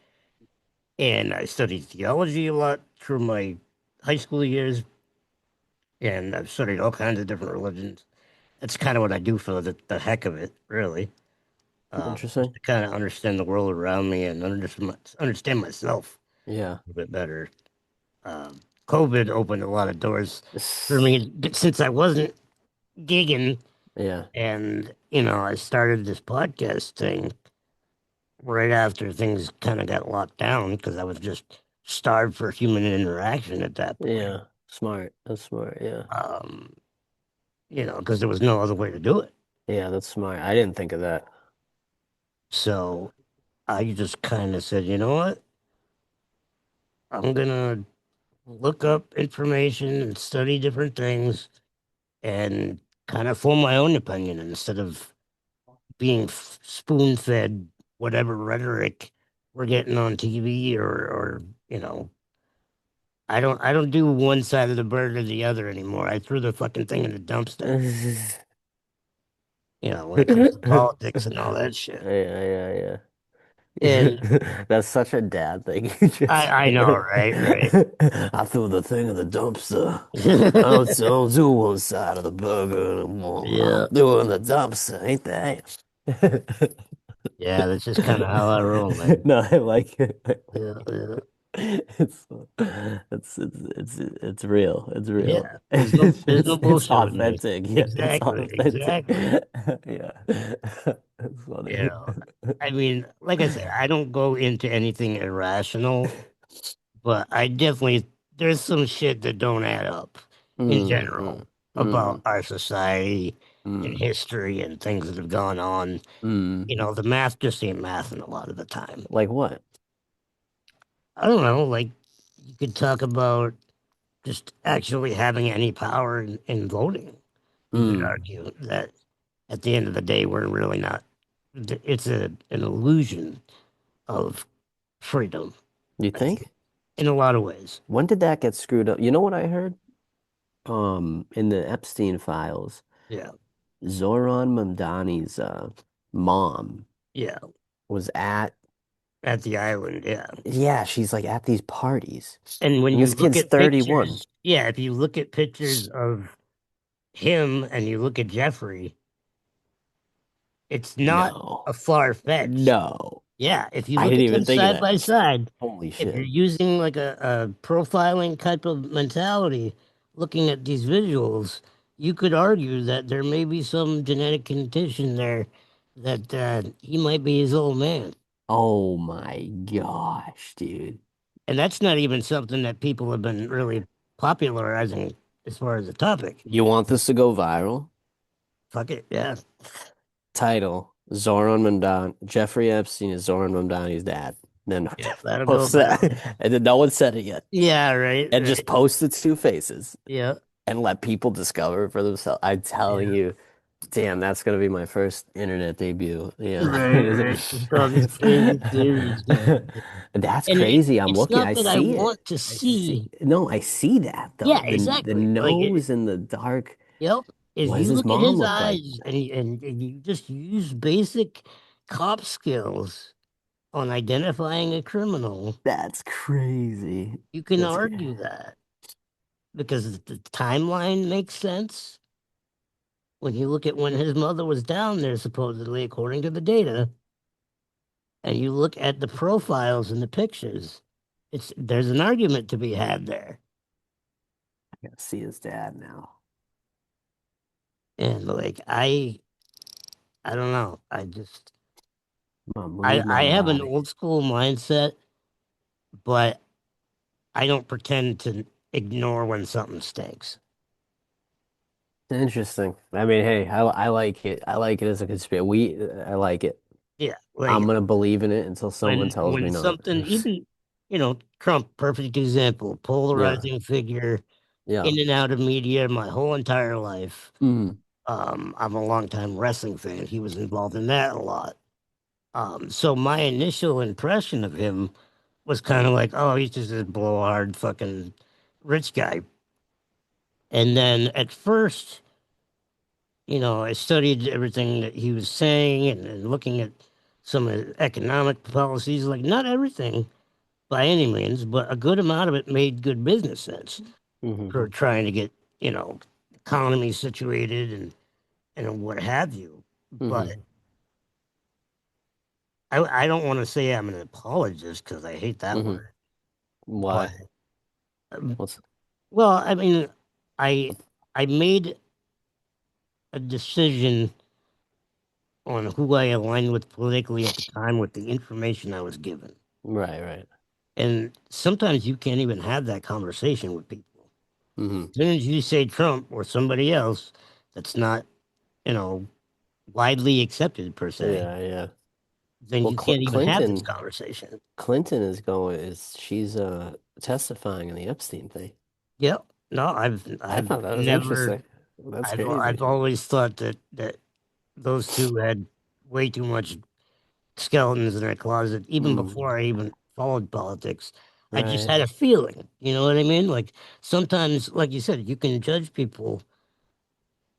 and I studied theology a lot through my high school years, and I've studied all kinds of different religions. That's kind of what I do for the heck of it, really. Just Interesting. to kind of understand the world around me and understand myself Yeah. a bit better. Um, COVID opened a lot of doors for me since I wasn't gigging, Yeah. and I started this podcast thing right after things kind of got locked down because I was just starved for human interaction at that point. Yeah. Smart. That's smart. Yeah. Um, because there was no other way to do it. Yeah, that's smart. I didn't think of that. So I just kind of said, you know what? I'm gonna look up information and study different things and kind of form my own opinion instead of being spoon fed whatever rhetoric we're getting on TV or you know I don't do one side of the bird or the other anymore. I threw the fucking thing in the dumpster. When it comes to politics and all that shit. Yeah. And That's such a dad thing you just I know, said. right, right. I threw the thing in the dumpster. I don't do one side of the burger anymore. I Yeah, threw it in the dumpster, ain't that? yeah. That's just kind of how I roll, man. No, I like it. Yeah, yeah, It's it's real. It's real. yeah. There's no It's there's no just it's bullshit with me. authentic. Yeah, it's Exactly, authentic. exactly. Yeah. It's You funny. know, I mean, like I said, I don't go into anything irrational, but I definitely there's some shit that don't add up in Mm, general mm, about mm, our society and mm, history and things that have gone on. mm. The math just ain't mathing a lot of the time. Like what? I don't know, like you could talk about just actually having any power in voting. You could Mm. argue that at the end of the day, we're really not. It's an illusion of freedom, You I think, think? in a lot of ways. When did that get screwed up? You know what I heard? In the Epstein files, Yeah, Zoran Mamdani's mom yeah. was at At the island, yeah. yeah, she's like at these parties. And when And you this look kid's at 31. pictures, yeah, if you look at pictures of him and you look at Jeffrey, it's not No. a far fetch. No. Yeah, if you I look didn't at even them think of side that. by side, Holy if you're shit. using like a profiling type of mentality, looking at these visuals, you could argue that there may be some genetic condition there that he might be his old man. Oh my gosh, dude. And that's not even something that people have been really popularizing as far as a topic. You want this to go viral? Fuck it, yeah. Title. Zoran Mondan, Jeffrey Epstein is Zoran Mondani's dad. Then Yeah, that'll go post that, down. and then no one said it yet, Yeah, right, and just right. post the two faces Yeah, and let people discover it for themselves. I'm telling yeah. you, damn, that's gonna be my first internet debut. Yeah, Right, right. It's all these crazy theories going. that's And crazy. I'm it's looking. not I that I see it. want to I see. see. No, I see that Yeah, though. The exactly. nose and the dark. Yep. If What does you his look at mom his look like? eyes and you just use basic cop skills on identifying a criminal, That's crazy. you can That's argue that because the timeline makes sense. When you look at when his mother was down there, supposedly, according to the data, and you look at the profiles and the pictures, there's an argument to be had there. I gotta see his dad now. And like I don't know. I'm gonna move I my have an body. old school mindset, but I don't pretend to ignore when something stinks. Interesting. I mean, hey, I like it. I like it as a conspiracy. I like it. Yeah, I'm like gonna believe in it until someone tells me when not. something even Trump, perfect example, Yeah. polarizing figure, Yeah. in and out of media my whole entire life. Mm. I'm a longtime wrestling fan. He was involved in that a lot. So my initial impression of him was kind of like, oh, he's just a blowhard fucking rich guy. And then at first, I studied everything that he was saying and looking at some of the economic policies. Like, not everything by any means, but a good amount of it made good business sense Hmm. for trying to get, economy situated and what have you. But Hmm. I don't want to say I'm an apologist because I hate that Hmm. word. But Why? um, What's well, I mean, I I made a decision on who I aligned with politically at the time with the information I was given. right, right. And sometimes you can't even have that conversation with people. Hmm. As soon as you say Trump or somebody else that's not, you know, widely accepted per se, Yeah, yeah. then Well, you can't even have this Clinton conversation. Clinton is she's testifying in the Epstein thing. Yep. No, I I've thought that was never interesting. That's I've crazy. always thought that those two had way too much skeletons in their closet, even Mm. before I even followed politics. I just Right. had a feeling, you know what I mean? Like sometimes, like you said, you can judge people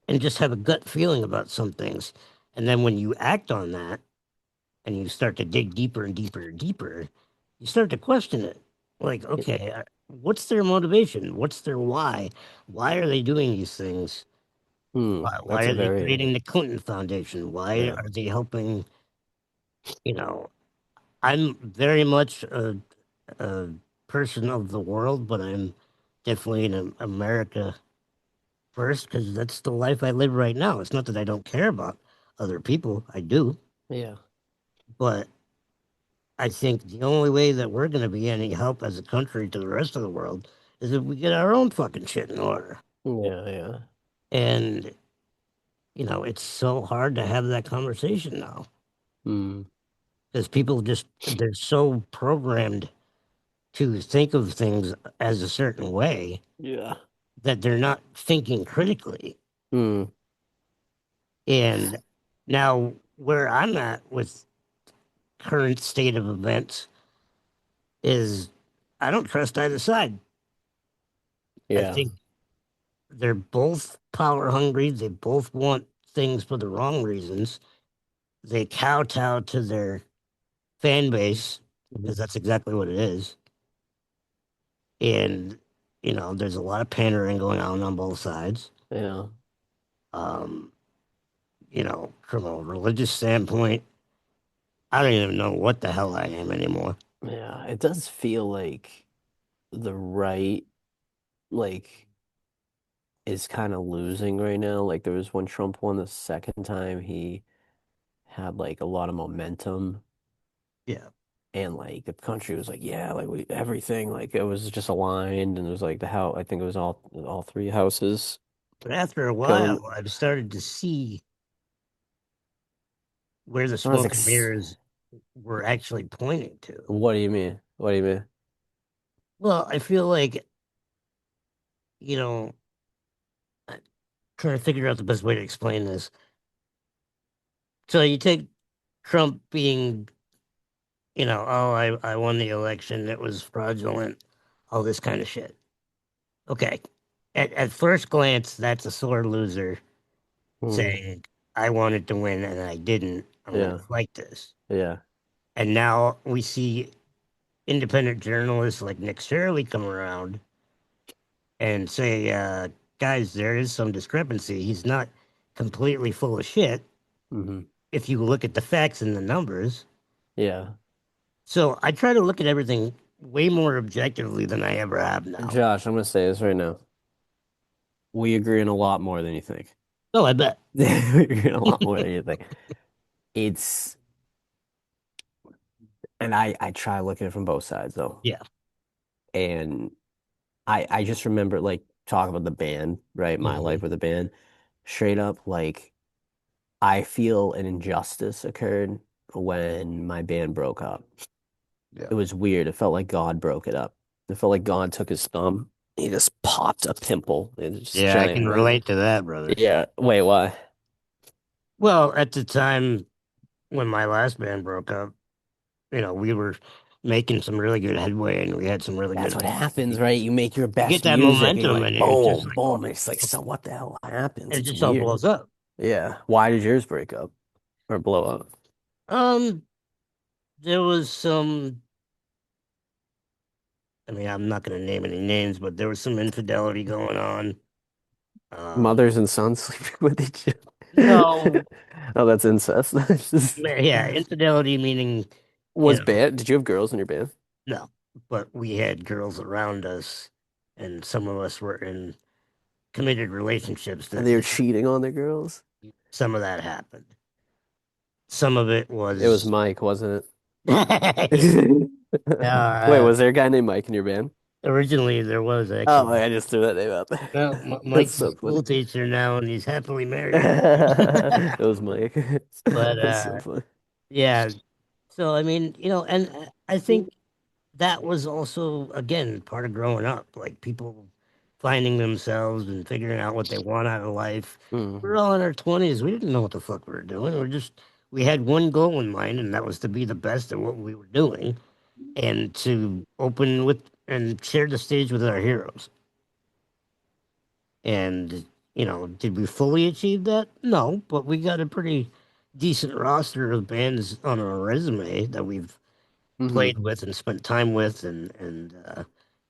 and just have a gut feeling about some things. And then when you act on that and you start to dig deeper and deeper and deeper, you start to question it. Like, okay, what's their motivation? What's their why? Why are they doing these things? Why That's a are they very creating the Clinton Foundation? Why yeah. are they helping? You know, I'm very much a person of the world, but I'm definitely in America first because that's the life I live right now. It's not that I don't care about other people, I do, Yeah. but I think the only way that we're going to be any help as a country to the rest of the world is if we get our own fucking shit in order. Yeah, yeah. And, it's so hard to have that conversation now Mm. because people they're so programmed to think of things as a certain way Yeah. that they're not thinking critically. Mm. And now, where I'm at with current state of events is I don't trust either side. I Yeah. think they're both power hungry. They both want things for the wrong reasons. They kowtow to their fan base Mhm. because that's exactly what it is. And, there's a lot of pandering going on both sides. Yeah. Um, from a religious standpoint, I don't even know what the hell I am anymore. Yeah. It does feel like the right like is kind of losing right now. Like there was when Trump won the second time, he had like a lot of momentum Yeah. and like the country was like, yeah, like we everything like it was just aligned and it was like the house I think it was all three houses But after a going while, I've started to see where the I was smoke and ex mirrors were actually pointing to. What do you mean? What do you mean? Well, I feel like, you know, I'm trying to figure out the best way to explain this. So you take Trump being, oh, I won the election, it was fraudulent, all this kind of shit. Okay. At first glance, that's a sore loser Mm, saying, I wanted to win and I didn't. I'm going to yeah, fight this. yeah. And now we see independent journalists like Nick Shirley come around and say, guys, there is some discrepancy. He's not completely full of shit Hmm. if you look at the facts and the numbers. Yeah. So I try to look at everything way more objectively than I ever have now. Josh, I'm gonna say this right now. We agree on a lot more than you think. Oh, I bet. We agree on a lot more than you think. It's and I try looking at it from both sides though. Yeah. And I just remember like talking about the band, right? My life Mhm. with the band. Straight up, like I feel an injustice occurred when my band broke up. Yeah. It was weird. It felt like God broke it up. It felt like God took his thumb. He just popped a pimple. It's just Yeah, I giant can wound. relate to that, brother. Yeah. Wait, why? Well, at the time when my last band broke up, we were making some really good headway and we had some really That's good what happens, publicity. right? You make your You get best that music and you're momentum like, and it's just boom, like, boom. It's like, so what the hell happens? it It's just all weird. blows up. Yeah. Why did yours break up or blow up? Um, there was some, I mean, I'm not going to name any names, but there was some infidelity going on. Um, Mothers and sons sleeping with each other. no, Oh, that's incest. yeah, infidelity meaning, Was band? Did you have girls in your band? no, but we had girls around us and some of us were in committed relationships And that they were cheating on their girls? some of that happened. Some of it It was was, Mike, wasn't yeah. it? Wait, Uh, was there a guy named Mike in your band? originally there was Oh, actually. I just threw that name out there. Well, That's Mike's a so funny. school teacher now and he's happily married. It was Mike. But That's so funny. yeah, so I mean, and I think that was also again part of growing up, like people finding themselves and figuring out what they want out of life. We're Mhm. all in our 20s. We didn't know what the fuck we were doing. We had one goal in mind, and that was to be the best at what we were doing and to open with and share the stage with our heroes. And, did we fully achieve that? No, but we got a pretty decent roster of bands on our resume that we've Mhm. played with and spent time with and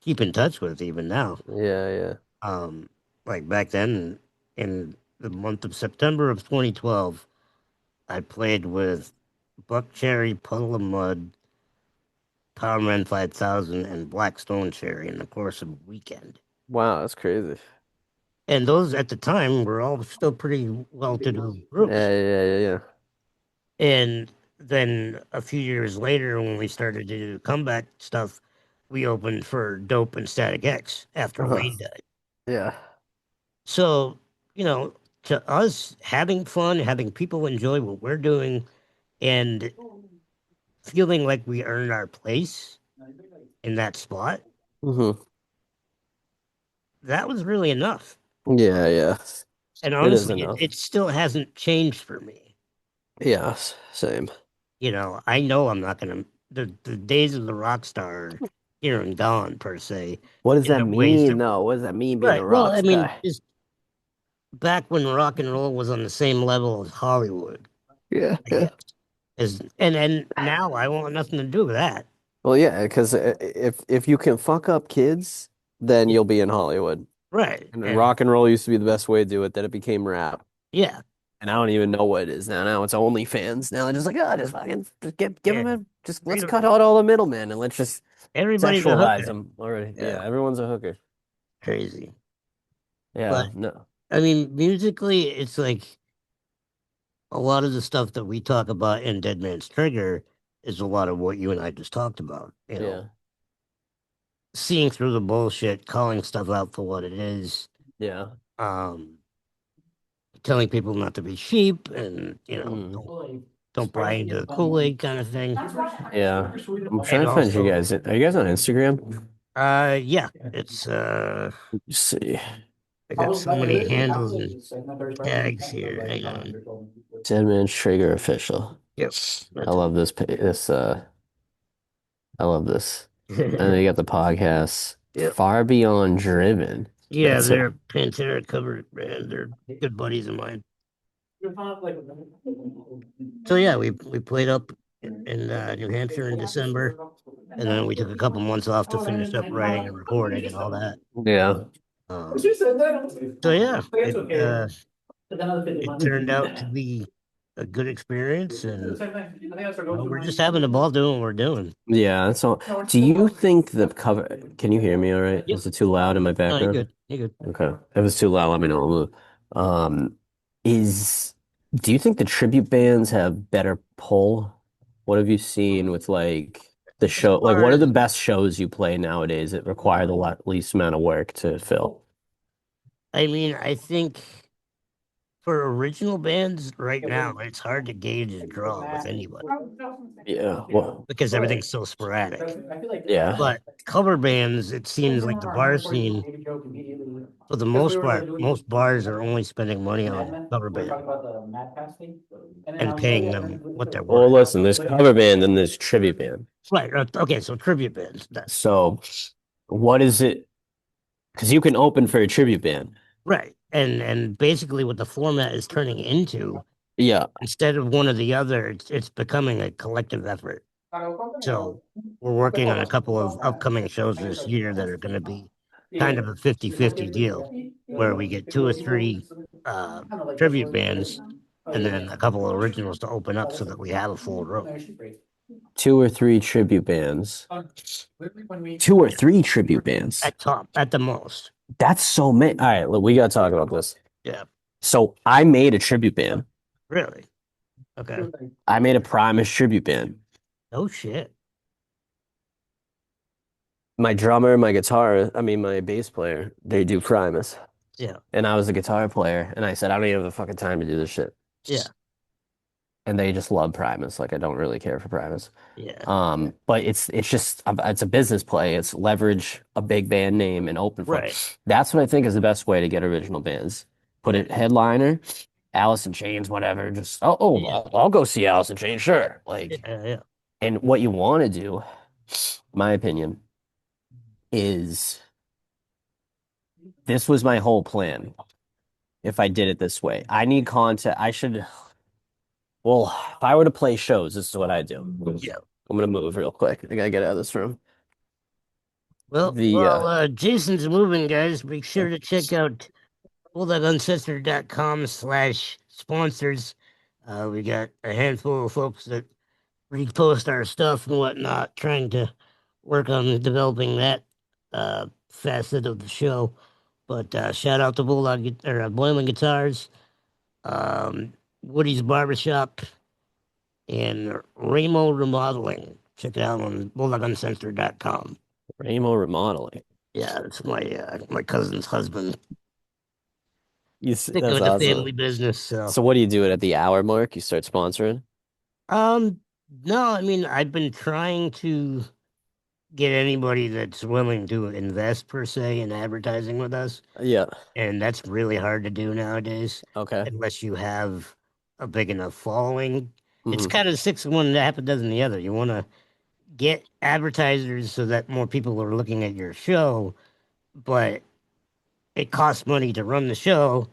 keep in touch with even now. Yeah, yeah. Um, like back then in the month of September of 2012, I played with Buck Cherry, Puddle of Mud, Powerman 5000, and Black Stone Cherry in the course of a weekend. Wow, that's crazy. And those at the time were all still pretty well-to-do Yeah, groups. yeah, yeah, yeah. And then a few years later, when we started to do comeback stuff, we opened for Dope and Static X after Uh-huh. Wayne died. Yeah. So, you know, to us, having fun, having people enjoy what we're doing, and feeling like we earned our place in that spot, Hmm. that was really enough. Yeah, yeah. And It is honestly, enough. it still hasn't changed for me. Yeah, same. I know I'm not gonna the days of the rock star are here and gone per se, What does in that the ways mean, that though? What does that mean being a right. Well, rock I mean, star? just back when rock and roll was on the same level as Hollywood, Yeah, I yeah. guess. And now I want nothing to do with that. Well, yeah, because if you can fuck up kids, then Yeah, you'll be in Hollywood. right. And then And rock and roll used to be the best way to do it. Then it became rap, yeah, and I don't even know what it is now. Now it's OnlyFans. Now I'm just like, oh, just fucking just give yeah. them just let's cut Every- out all the middlemen and let's just Everybody's a sexualize hooker. them already. Yeah, Yeah, everyone's a hooker. crazy. But Yeah, no. I mean, musically, it's like a lot of the stuff that we talk about in Dead Man's Trigger is a lot of what you and I just talked about. Yeah, Seeing through the bullshit, calling stuff out for what it is, yeah. um, telling people not to be sheep, and Mm. don't. don't buy into the Kool-Aid kind of thing. Yeah. I'm trying And to find you also, guys. Are you guys on Instagram? yeah, it's Let's see. I got so many handles and tags here. Hang on. Dead Man's Trigger Official. Yep, I that's love I love this. And then you got the podcast, yep. Far Beyond Driven. Yeah, That's a they're a Pantera cover band. They're good buddies of mine. So yeah, we played up in New Hampshire in December, and then we took a couple months off to finish up writing and recording and all that. yeah. Um, so yeah, it turned out to be a good experience, and we're just having a ball doing what we're doing. Yeah, so do you think the cover can you hear me all right? Yep. Is it too loud in my No, you're background? good. You're good. Okay. If it's too loud, let me know. I'll move. Is do you think the tribute bands have better pull? What have you seen with like the As show? Like, far what are the as best shows you play nowadays that require the least amount of work to fill? I mean, I think for original bands right now, it's hard to gauge a draw with anybody Yeah. Well, because everything's so sporadic. yeah. But cover bands, it seems like the bar scene, for the most part, most bars are only spending money on cover band and paying them what they're Well, worth. listen, there's cover band and there's tribute band. Right. Okay. So tribute bands. So, what is it? Because you can open for a tribute band. Right. And basically what the format is turning into, Yeah. instead of one or the other, it's becoming a collective effort. So we're working on a couple of upcoming shows this year that are going to be kind of a 50-50 deal where we get two or three uh, tribute bands and then a couple of originals to open up so that we have a full room. Two or three tribute bands. Two or three tribute bands. At top, at the most. That's so many. All right, look, we gotta talk about this. Yeah. So I made a tribute band. Really? Okay. I made a Primus tribute band. Oh shit. My drummer, my guitar, I mean my bass player, they do Primus. Yeah. And I was a guitar player, and I said, I don't even have the fucking time to do this shit. Yeah. And they just love Primus. Like I don't really care for Primus. Yeah. But it's just it's a business play. It's leverage a big band name and open for. Right. That's what I think is the best way to get original bands. Put it headliner, Alice in Chains, whatever. Just Yeah. I'll go see Alice in Chains, sure. Like, Yeah. Yeah. and what you want to do, my opinion, is this was my whole plan. If I did it this way, I need content. I should. Well, if I were to play shows, this is what I do. Yeah. I'm gonna move real quick. I gotta get out of this room. Well, The while Jason's moving, guys, make sure to check out bulldoguncensored.com/sponsors. We got a handful of folks that repost our stuff and whatnot, trying to work on developing that facet of the show. But shout out to Boiling Guitars, um, Woody's Barbershop, and Ramo Remodeling. Check it out on bulldoguncensored.com. Ramo Remodeling. Yeah, it's my cousin's husband. Sticking That's with the family awesome. business, so So what do you do it at the hour mark? You start sponsoring? um no, I mean I've been trying to get anybody that's willing to invest per se in advertising with us, Yeah. and that's really hard to do nowadays Okay. unless you have a big enough following. It's hmm kind of six of one and a half a dozen the other. You want to get advertisers so that more people are looking at your show, but it costs money to run the show,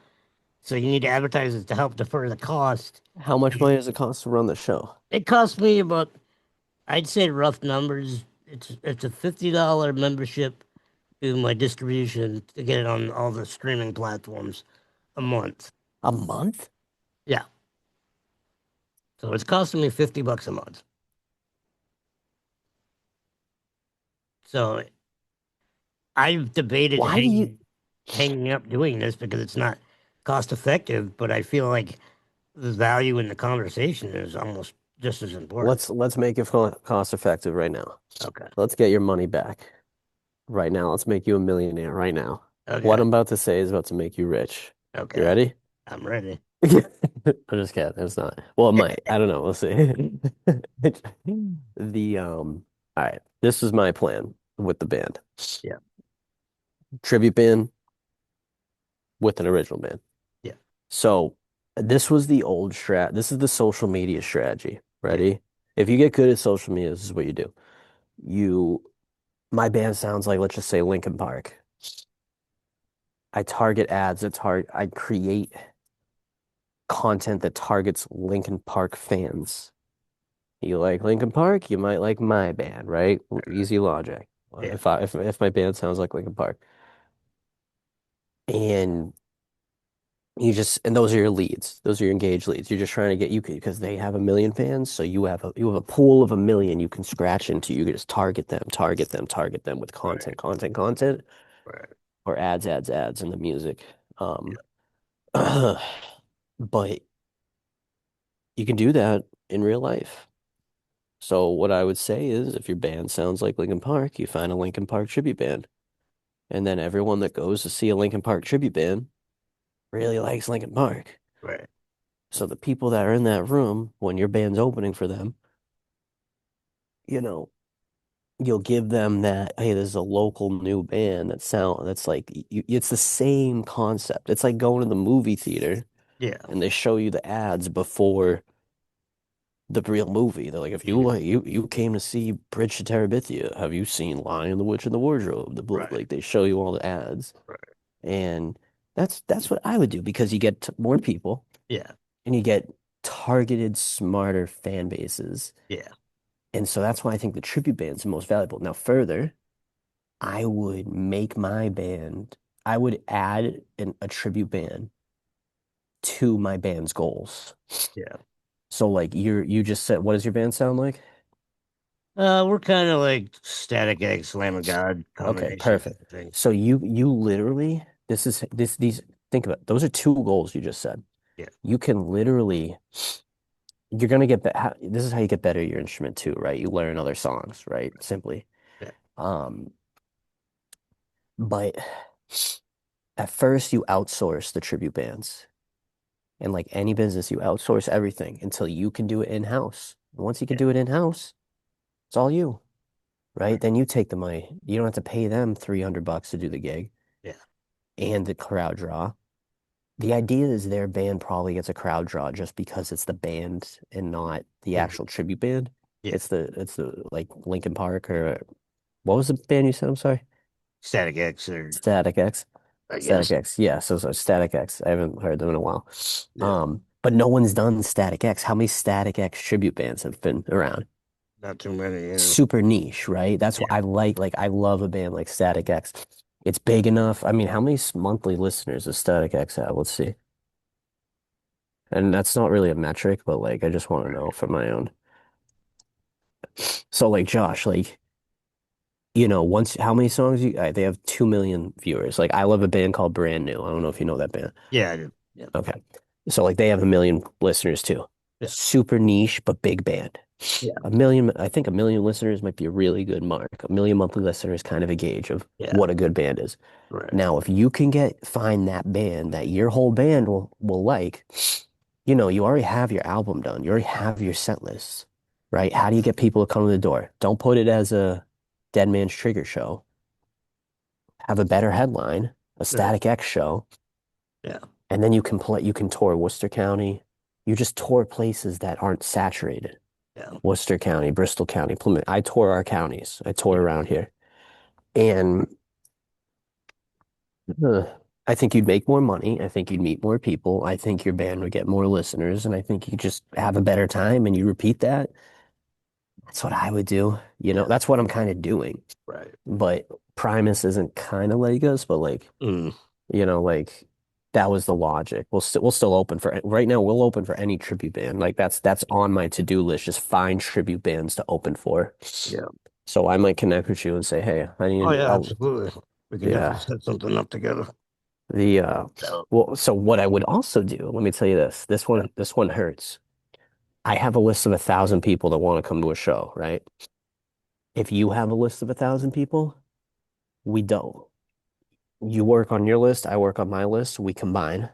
so you need advertisers to help defer the cost. How much money does it cost to run the show? It cost me about, I'd say rough numbers. It's a $50 membership to my distribution to get it on all the streaming platforms a month. A month? Yeah. So it's costing me $50 a month. So I've debated Why do you hanging up doing this because it's not cost effective, but I feel like the value in the conversation is almost just as important. let's make it cost effective right now. Okay. Let's get your money back right now. Let's make you a millionaire right now. What Okay. I'm about to say is about to make you rich. You Okay. ready? I'm ready. I'm just kidding. It's not. Well, it might. I don't know. We'll see. The all right. This is my plan with the band. Yeah, Tribute band with an original band. yeah, So this was the old strat. This is the social media strategy. yeah, Ready? If you get good at social media, this is what you do. You, my band sounds like, let's just say Linkin Park. I target ads I create content that targets Linkin Park fans. You like Linkin Park, you might like my band, right? Easy logic. yeah, If my band sounds like Linkin Park. And and those are your leads. Those are your engaged leads. You're just trying to get you because they have a million fans, so you have a pool of a million you can scratch into. You can just target them with right, content, right, or ads in the music. Um, yeah, but you can do that in real life. So what I would say is if your band sounds like Linkin Park, you find a Linkin Park tribute band. And then everyone that goes to see a Linkin Park tribute band really likes Linkin Park. right, So the people that are in that room when your band's opening for them, you know, you'll give them that, hey, this is a local new band that's like it's the same concept. It's like going to the movie theater yeah, and they show you the ads before the real movie. They're like, if you yeah, like you came to see Bridge to Terabithia, have you seen Lion, the Witch, and the Wardrobe? right, Like they show you all the ads, right, and that's what I would do because you get more people yeah, and you get targeted, smarter fan bases, yeah, and so that's why I think the tribute band's the most valuable. Now, further, I would make my band. I would add a tribute band to my band's goals. yeah. So, like you just said, what does your band sound like? We're kind of like Static X, Lamb of God Okay, combination perfect. kind of thing. So you literally these think about it. Those are two goals you just said. Yeah, You can literally you're gonna this is how you get better at your instrument too, right? You learn other songs, right? Simply. yeah, Um, but at first you outsource the tribute bands. And like any business, you outsource everything until you can do it in-house. And once you can yeah, do it in-house, it's all you, right? right, Then you take the money. You don't have to pay them $300 to do the gig yeah, and the crowd draw. The idea is their band probably gets a crowd draw just because it's the band and not the mhm, actual tribute band. yeah. It's the like Linkin Park or what was the band you said? I'm sorry. Static X, or Static X. I Static guess. X. Yeah, so Static X. I haven't heard them in a while. Yeah, But no one's done Static X. How many Static X tribute bands have been around? not too many. Yeah, Super niche, right? That's what yeah. I like I love a band like Static X. It's big enough. I mean, how many monthly listeners does Static X have? Let's see. And that's not really a metric, but like I just want to know for my own. So like Josh, like once how many songs they have 2 million viewers. Like I love a band called Brand New. I don't know if you know that band. Yeah, I do. Yeah, Okay. So like they have 1 million listeners too. yeah, Super niche, but big band. yeah, I think 1 million listeners might be a really good mark. 1 million monthly listeners kind of a gauge of yeah. what a good band is. Right. Now, if you can find that band that your whole band will like, you already have your album done. You already have your set list, right? How do you get people to come to the door? Don't put it as a Dead Man's Trigger show. Have a better headline, a Right. Static X show, Yeah, and then you can tour Worcester County. You just tour places that aren't saturated. yeah, Worcester County, Bristol County, Plymouth. I tour our counties. I tour yeah, around here. And uh, I think you'd make more money. I think you'd meet more people. I think your band would get more listeners. And I think you just have a better time and you repeat that. That's what I would do. yeah. That's what I'm kind of doing. Right. But Primus isn't kind of like us, but like, Mm, like that was the logic. We'll still open for right now. We'll open for any tribute band. Like that's on my to-do list. Just find tribute bands to open for. yeah. So I might connect with you and say, hey, Oh, yeah, absolutely. We can definitely yeah, set something up together. the So, well, so what I would also do, let me tell you this. yeah, This one hurts. I have a list of 1,000 people that want to come to a show, right? If you have a list of 1,000 people, we don't. You work on your list, I work on my list, we combine.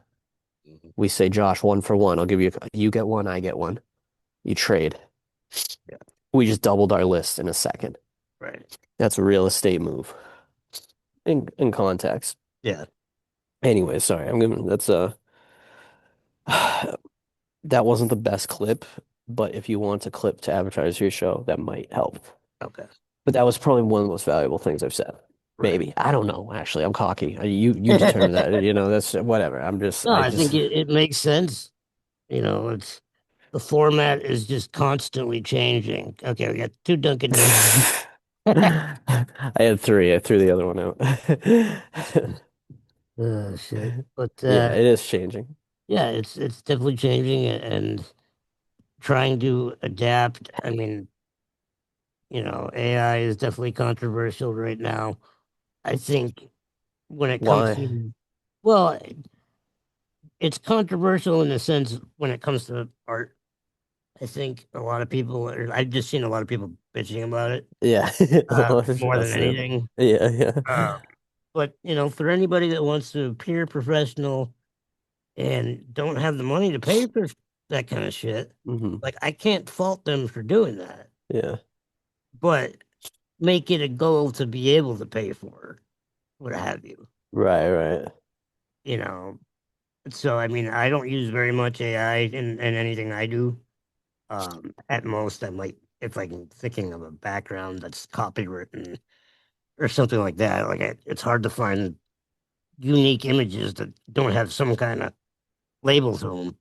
Mhm. We say, Josh, 1 for 1. I'll give you, you get one, I get one. You trade. Yeah, We just doubled our list in a second. right. That's a real estate move in context. Yeah, Anyway, sorry. That's that wasn't the best clip, but if you want a clip to advertise your show, that might help. okay, But that was probably one of the most valuable things I've said. right. Maybe. I don't know, actually. I'm cocky. You determine that. That's whatever. No, I think it makes sense. It's the format is just constantly changing. Okay, we got two Dunkin' Donuts. I had three. I threw the other one out. Oh shit. But Yeah, it is changing. yeah, it's definitely changing and trying to adapt. I mean, AI is definitely controversial right now. I think when it comes Why? to, well, it's controversial in the sense when it comes to art. I think a lot of people, I've just seen a lot of people bitching about it Yeah. more than Us too. anything. Yeah, yeah. Uh, but for anybody that wants to appear professional and don't have the money to pay for that kind of shit, Hmm. like I can't fault them for doing that, Yeah. but make it a goal to be able to pay for it, what have you. Right, right. You know, so I mean, I don't use very much AI in anything I do. At most, I might, if I'm thinking of a background that's copywritten or something like that. Like it's hard to find unique images that don't have some kind of label to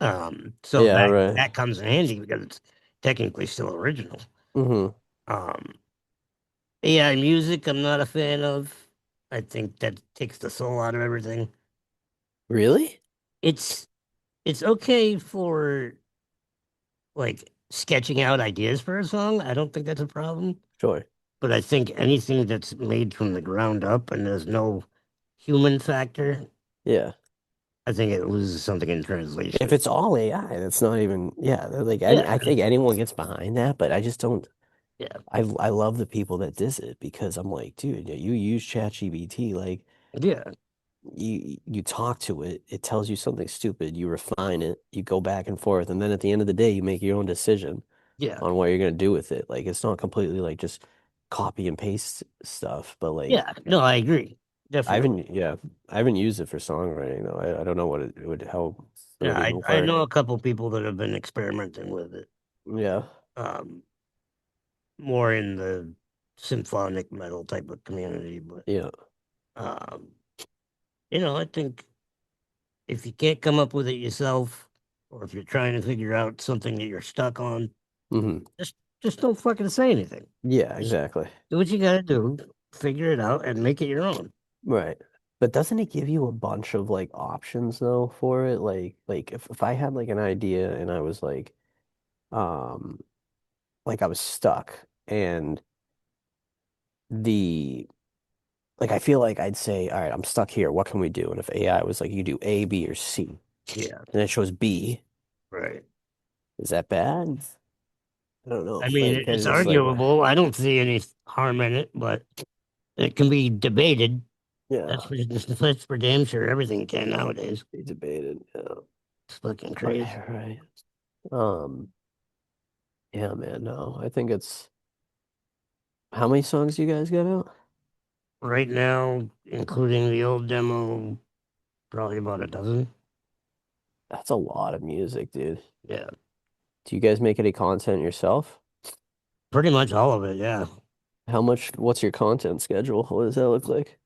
them. So Yeah, that right. that comes in handy because it's technically still original. Hmm. Um, AI music, I'm not a fan of. I think that takes the soul out of everything. Really? It's it's okay for like sketching out ideas for a song. I don't think that's a problem. Sure. But I think anything that's made from the ground up and there's no human factor, Yeah. I think it loses something in If translation. it's all AI, that's not even, yeah, like Yeah, I think anyone gets behind that, but I just don't. yeah, I love the people that diss it because I'm like, dude, yeah, you use ChatGPT, like yeah, you talk to it, it tells you something stupid, you refine it, you go back and forth, and then at the end of the day, you make your own decision yeah, on what you're gonna do with it. Like it's not completely like just copy and paste stuff, but like yeah. No, I agree. I Definitely. haven't, yeah, I haven't used it for songwriting though. I don't know what it would how it Yeah, would I even I work. know a couple people that have been experimenting with it. Yeah, Um, More in the symphonic metal type of community, but yeah. um, I think if you can't come up with it yourself, or if you're trying to figure out something that you're stuck on, Hmm. just just don't fucking say anything. Yeah, Just exactly. do what you gotta do, figure it out, and make it your own. Right. But doesn't it give you a bunch of like options though for it? Like if I had like an idea and I was um like I was stuck and the like I feel like I'd say, all right, I'm stuck here. What can we do? And if AI was like you do A, B, or C, Yeah, and it shows B, right. is that bad? I don't know. I mean, Like I it's just like arguable. I don't see any harm in it, but it can be debated. yeah, That's for damn sure. Everything can nowadays. be debated. Yeah. It's fucking crazy. Right, right. Um, yeah, man, no. I think it's how many songs do you guys got out? Right now, including the old demo, probably about a dozen. That's a lot of music, dude. Yeah, Do you guys make any content yourself? pretty much all of it. Yeah. What's your content schedule? What does that look like?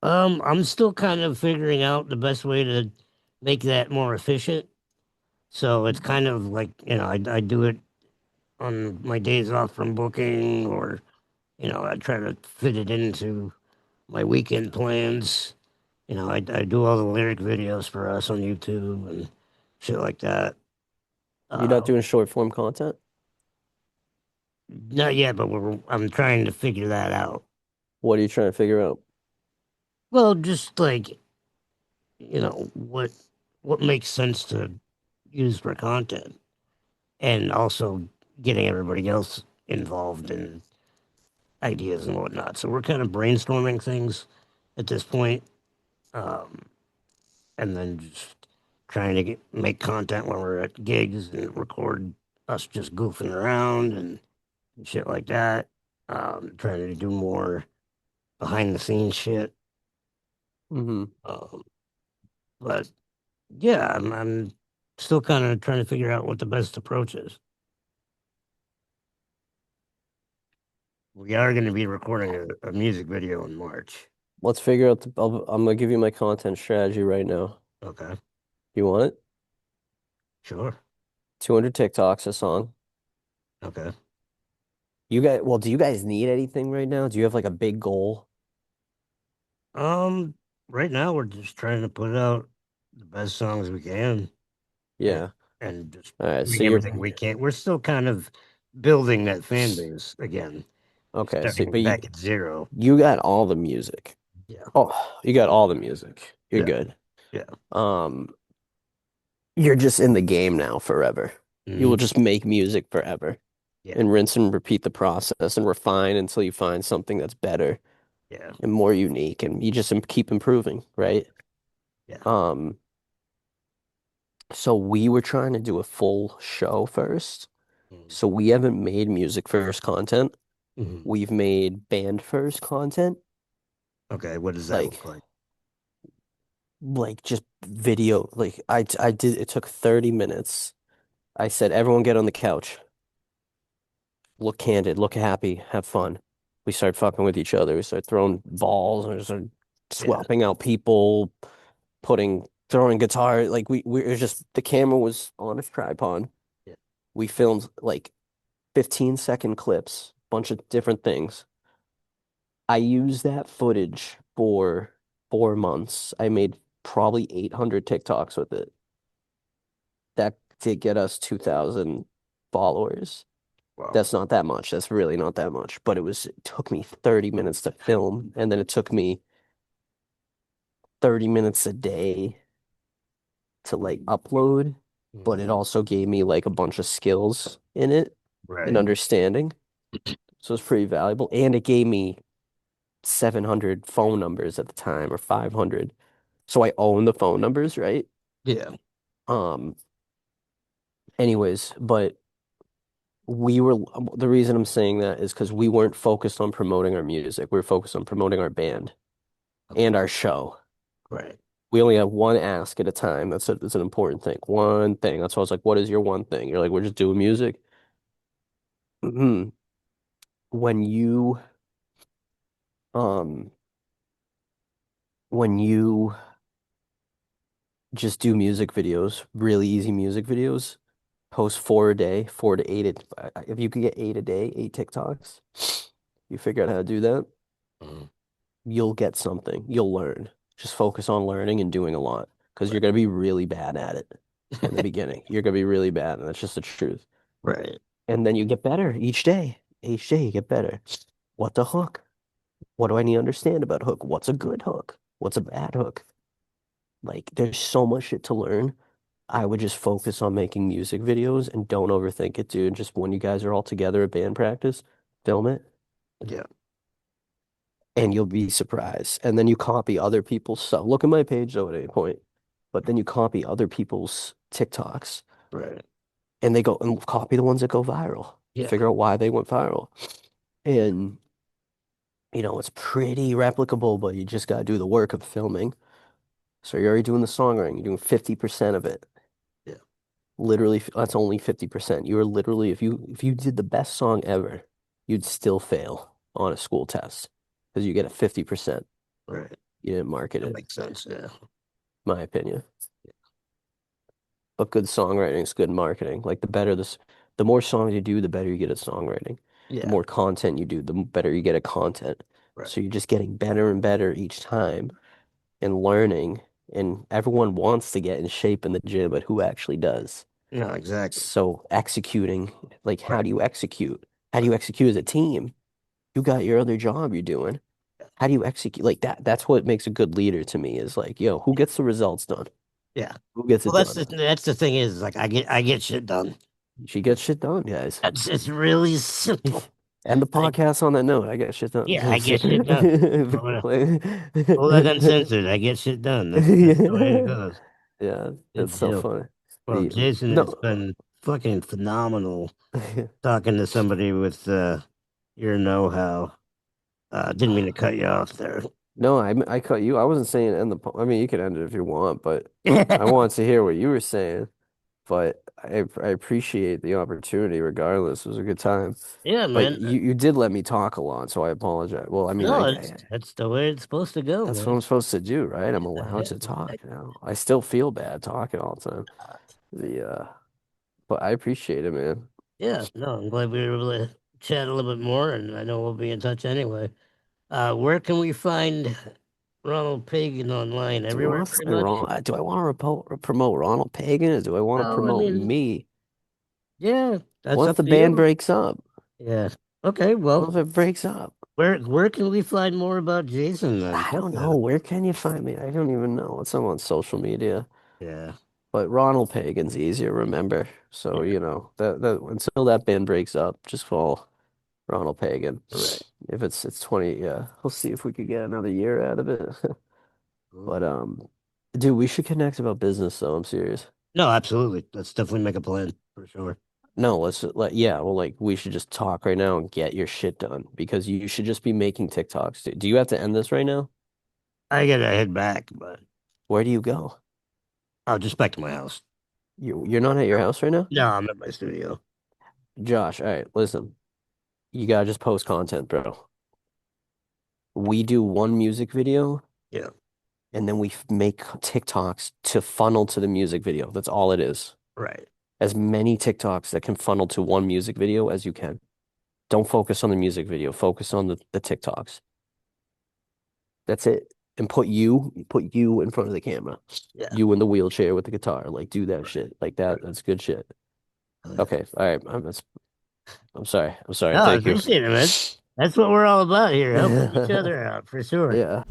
I'm still kind of figuring out the best way to make that more efficient. So it's kind of like, I do it on my days off from booking, or, I try to fit it into my weekend plans. I do all the lyric videos for us on YouTube and shit like that. You're not Uh, doing short form content? Not yet, but I'm trying to figure that out. What are you trying to figure out? Well, just like, what makes sense to use for content, and also getting everybody else involved in ideas and whatnot. So we're kind of brainstorming things at this point. Um, and then just trying to make content when we're at gigs and record us just goofing around and shit like that. Trying to do more behind the scenes shit. Hmm. Um, but yeah, I'm still kind of trying to figure out what the best approach is. We are going to be recording a music video in March. Let's figure out I'm gonna give you my content strategy right now. Okay, You want it? sure. 200 TikToks a song. Okay. Do you guys need anything right now? Do you have like a big goal? Um, right now we're just trying to put out the best songs we can and, Yeah. and just All right. So doing you're everything we can. We're still kind of building that fan base again, okay. So, starting but back at zero. you got all the music. Yeah, Oh, you got all the music. You're yeah, good. yeah. Um, you're just in the game now forever. You will Hmm. just make music forever Yeah, and rinse and repeat the process and refine until you find something that's better yeah, and more unique, and you just keep improving, right? yeah. Um, so we were trying to do a full show first. Mm-hmm. So we haven't made music first content. Mm-hmm. We've made band first content, Okay, what does that like look like? just video. Like I did it took 30 minutes. I said everyone get on the couch. Look candid, look happy, have fun. We start fucking with each other. We start throwing balls and we start Yeah, swapping out people, throwing guitar. Like it was just the camera was on a tripod. yeah. We filmed like 15-second clips, bunch of different things. I used that footage for 4 months. I made probably 800 TikToks with it. That did get us 2,000 followers. Wow. That's not that much. That's really not that much. But it took me 30 minutes to film, and then it took me 30 minutes a day to like upload. But Mhm. it also gave me like a bunch of skills in it and Right. understanding. So it's pretty valuable. And it gave me 700 phone numbers at the time or 500. So I own the phone numbers, right? Yeah. Um, but the reason I'm saying that is because we weren't focused on promoting our music. We were focused on promoting our band Okay. and our show. Right. We only have one ask at a time. That's an important thing. One thing. That's why I was like, what is your one thing? You're like, we're just doing music. Mhm. When you, um, when you just do music videos, really easy music videos, post 4 a day, 4 to 8. If you could get 8 a day, 8 TikToks, you figure out how to do that, Mhm. you'll get something. You'll learn. Just focus on learning and doing a lot because you're Right. going to be really bad at it in the beginning. You're going to be really bad, and that's just the truth. Right. And then you get better each day. Each day you get better. What the hook? What do I need to understand about hook? What's a good hook? What's a bad hook? Like, there's so much shit to learn. I would just focus on making music videos and don't overthink it, dude. Just when you guys are all together at band practice, film it Yeah. and you'll be surprised. And then you copy other people's stuff. Look at my page though at any point. But then you copy other people's TikToks Right. and they go and copy the ones that go viral. Yeah. Figure out why they went viral. And it's pretty replicable, but you just gotta do the work of filming. So you're already doing the songwriting, you're doing 50% of it. Yeah. Literally, that's only 50%. You are literally, if you did the best song ever, you'd still fail on a school test because you get a 50%. Right. You didn't market That it, makes sense. Yeah. my opinion. But good songwriting is good marketing. Like the more songs you do, the better you get at songwriting. The Yeah. more content you do, the better you get at content. Right. So you're just getting better and better each time and learning. And everyone wants to get in shape in the gym, but who actually does? No, exactly. So executing, like how Right. do you execute? How do Right. you execute as a team? You got your other job you're doing. Yeah. How do you execute like that? That's what makes a good leader to me is like, yo, who Yeah. gets the results done? Yeah. Who gets Well, it done? that's the thing is like I get shit done. She gets shit done, guys. It's really simple. And the I podcast on that note, I get shit done. yeah, I get shit done. Full uncensored. I get shit done. That's the way it goes. Yeah, Good that's so deal. funny. Well, The Jason, it's no, been fucking phenomenal talking to somebody with your know-how. Didn't mean to cut you off there. no, I cut you. I wasn't saying end the. I mean, you can end it if you want, but I wanted to hear what you were saying. But I appreciate the opportunity regardless. It was a good time. Yeah, But man. you did let me talk a lot, so I apologize. Well, I mean, No, that's the way it's supposed to go, that's what man. I'm supposed to do, right? I'm allowed Yeah, to talk exactly. now. I still feel bad talking all the time. The but I appreciate it, man. Yeah, no, I'm glad we were able to chat a little bit more, and I know we'll be in touch anyway. Where can we find Ronald Pagan online? Do we Everywhere, want to pretty find much. Ronald? Do I want to promote Ronald Pagan, or do I want to Well, I promote mean, me? yeah, that's What if up the to band you. breaks up? Yeah. Okay, What well, if it breaks up? where can we find more about Jason then? I Fuck don't know. that. Where can you find me? I don't even know. It's on social media. Yeah. But Ronald Pagan's easier to remember. So, Yeah. that until that band breaks up, just follow Ronald Pagan. Right. If it's 20, yeah. We'll see if we could get another year out of it. Cool. But dude, we should connect about business though. I'm serious. No, absolutely. Let's definitely make a plan for sure. No, let's yeah, well like we should just talk right now and get your shit done because you should just be making TikToks. Do you have to end this right now? I gotta head back, but Where do you go? I'll just back to my house. You're not at your house right now? No, I'm at my studio. Josh, all right, listen. You gotta just post content, bro. We do one music video Yeah. and then make TikToks to funnel to the music video. That's all it is. Right. As many TikToks that can funnel to one music video as you can. Don't focus on the music video. Focus on the TikToks. That's it. And put you in front of the camera. Yeah. You in the wheelchair with the guitar. Like do that Right. shit. Like that. Right. That's good shit. Oh, yeah. Okay. All right. I'm sorry. I'm sorry. No, I Thank you. appreciate it, man. That's what we're all about here, helping each other out for sure. Yeah.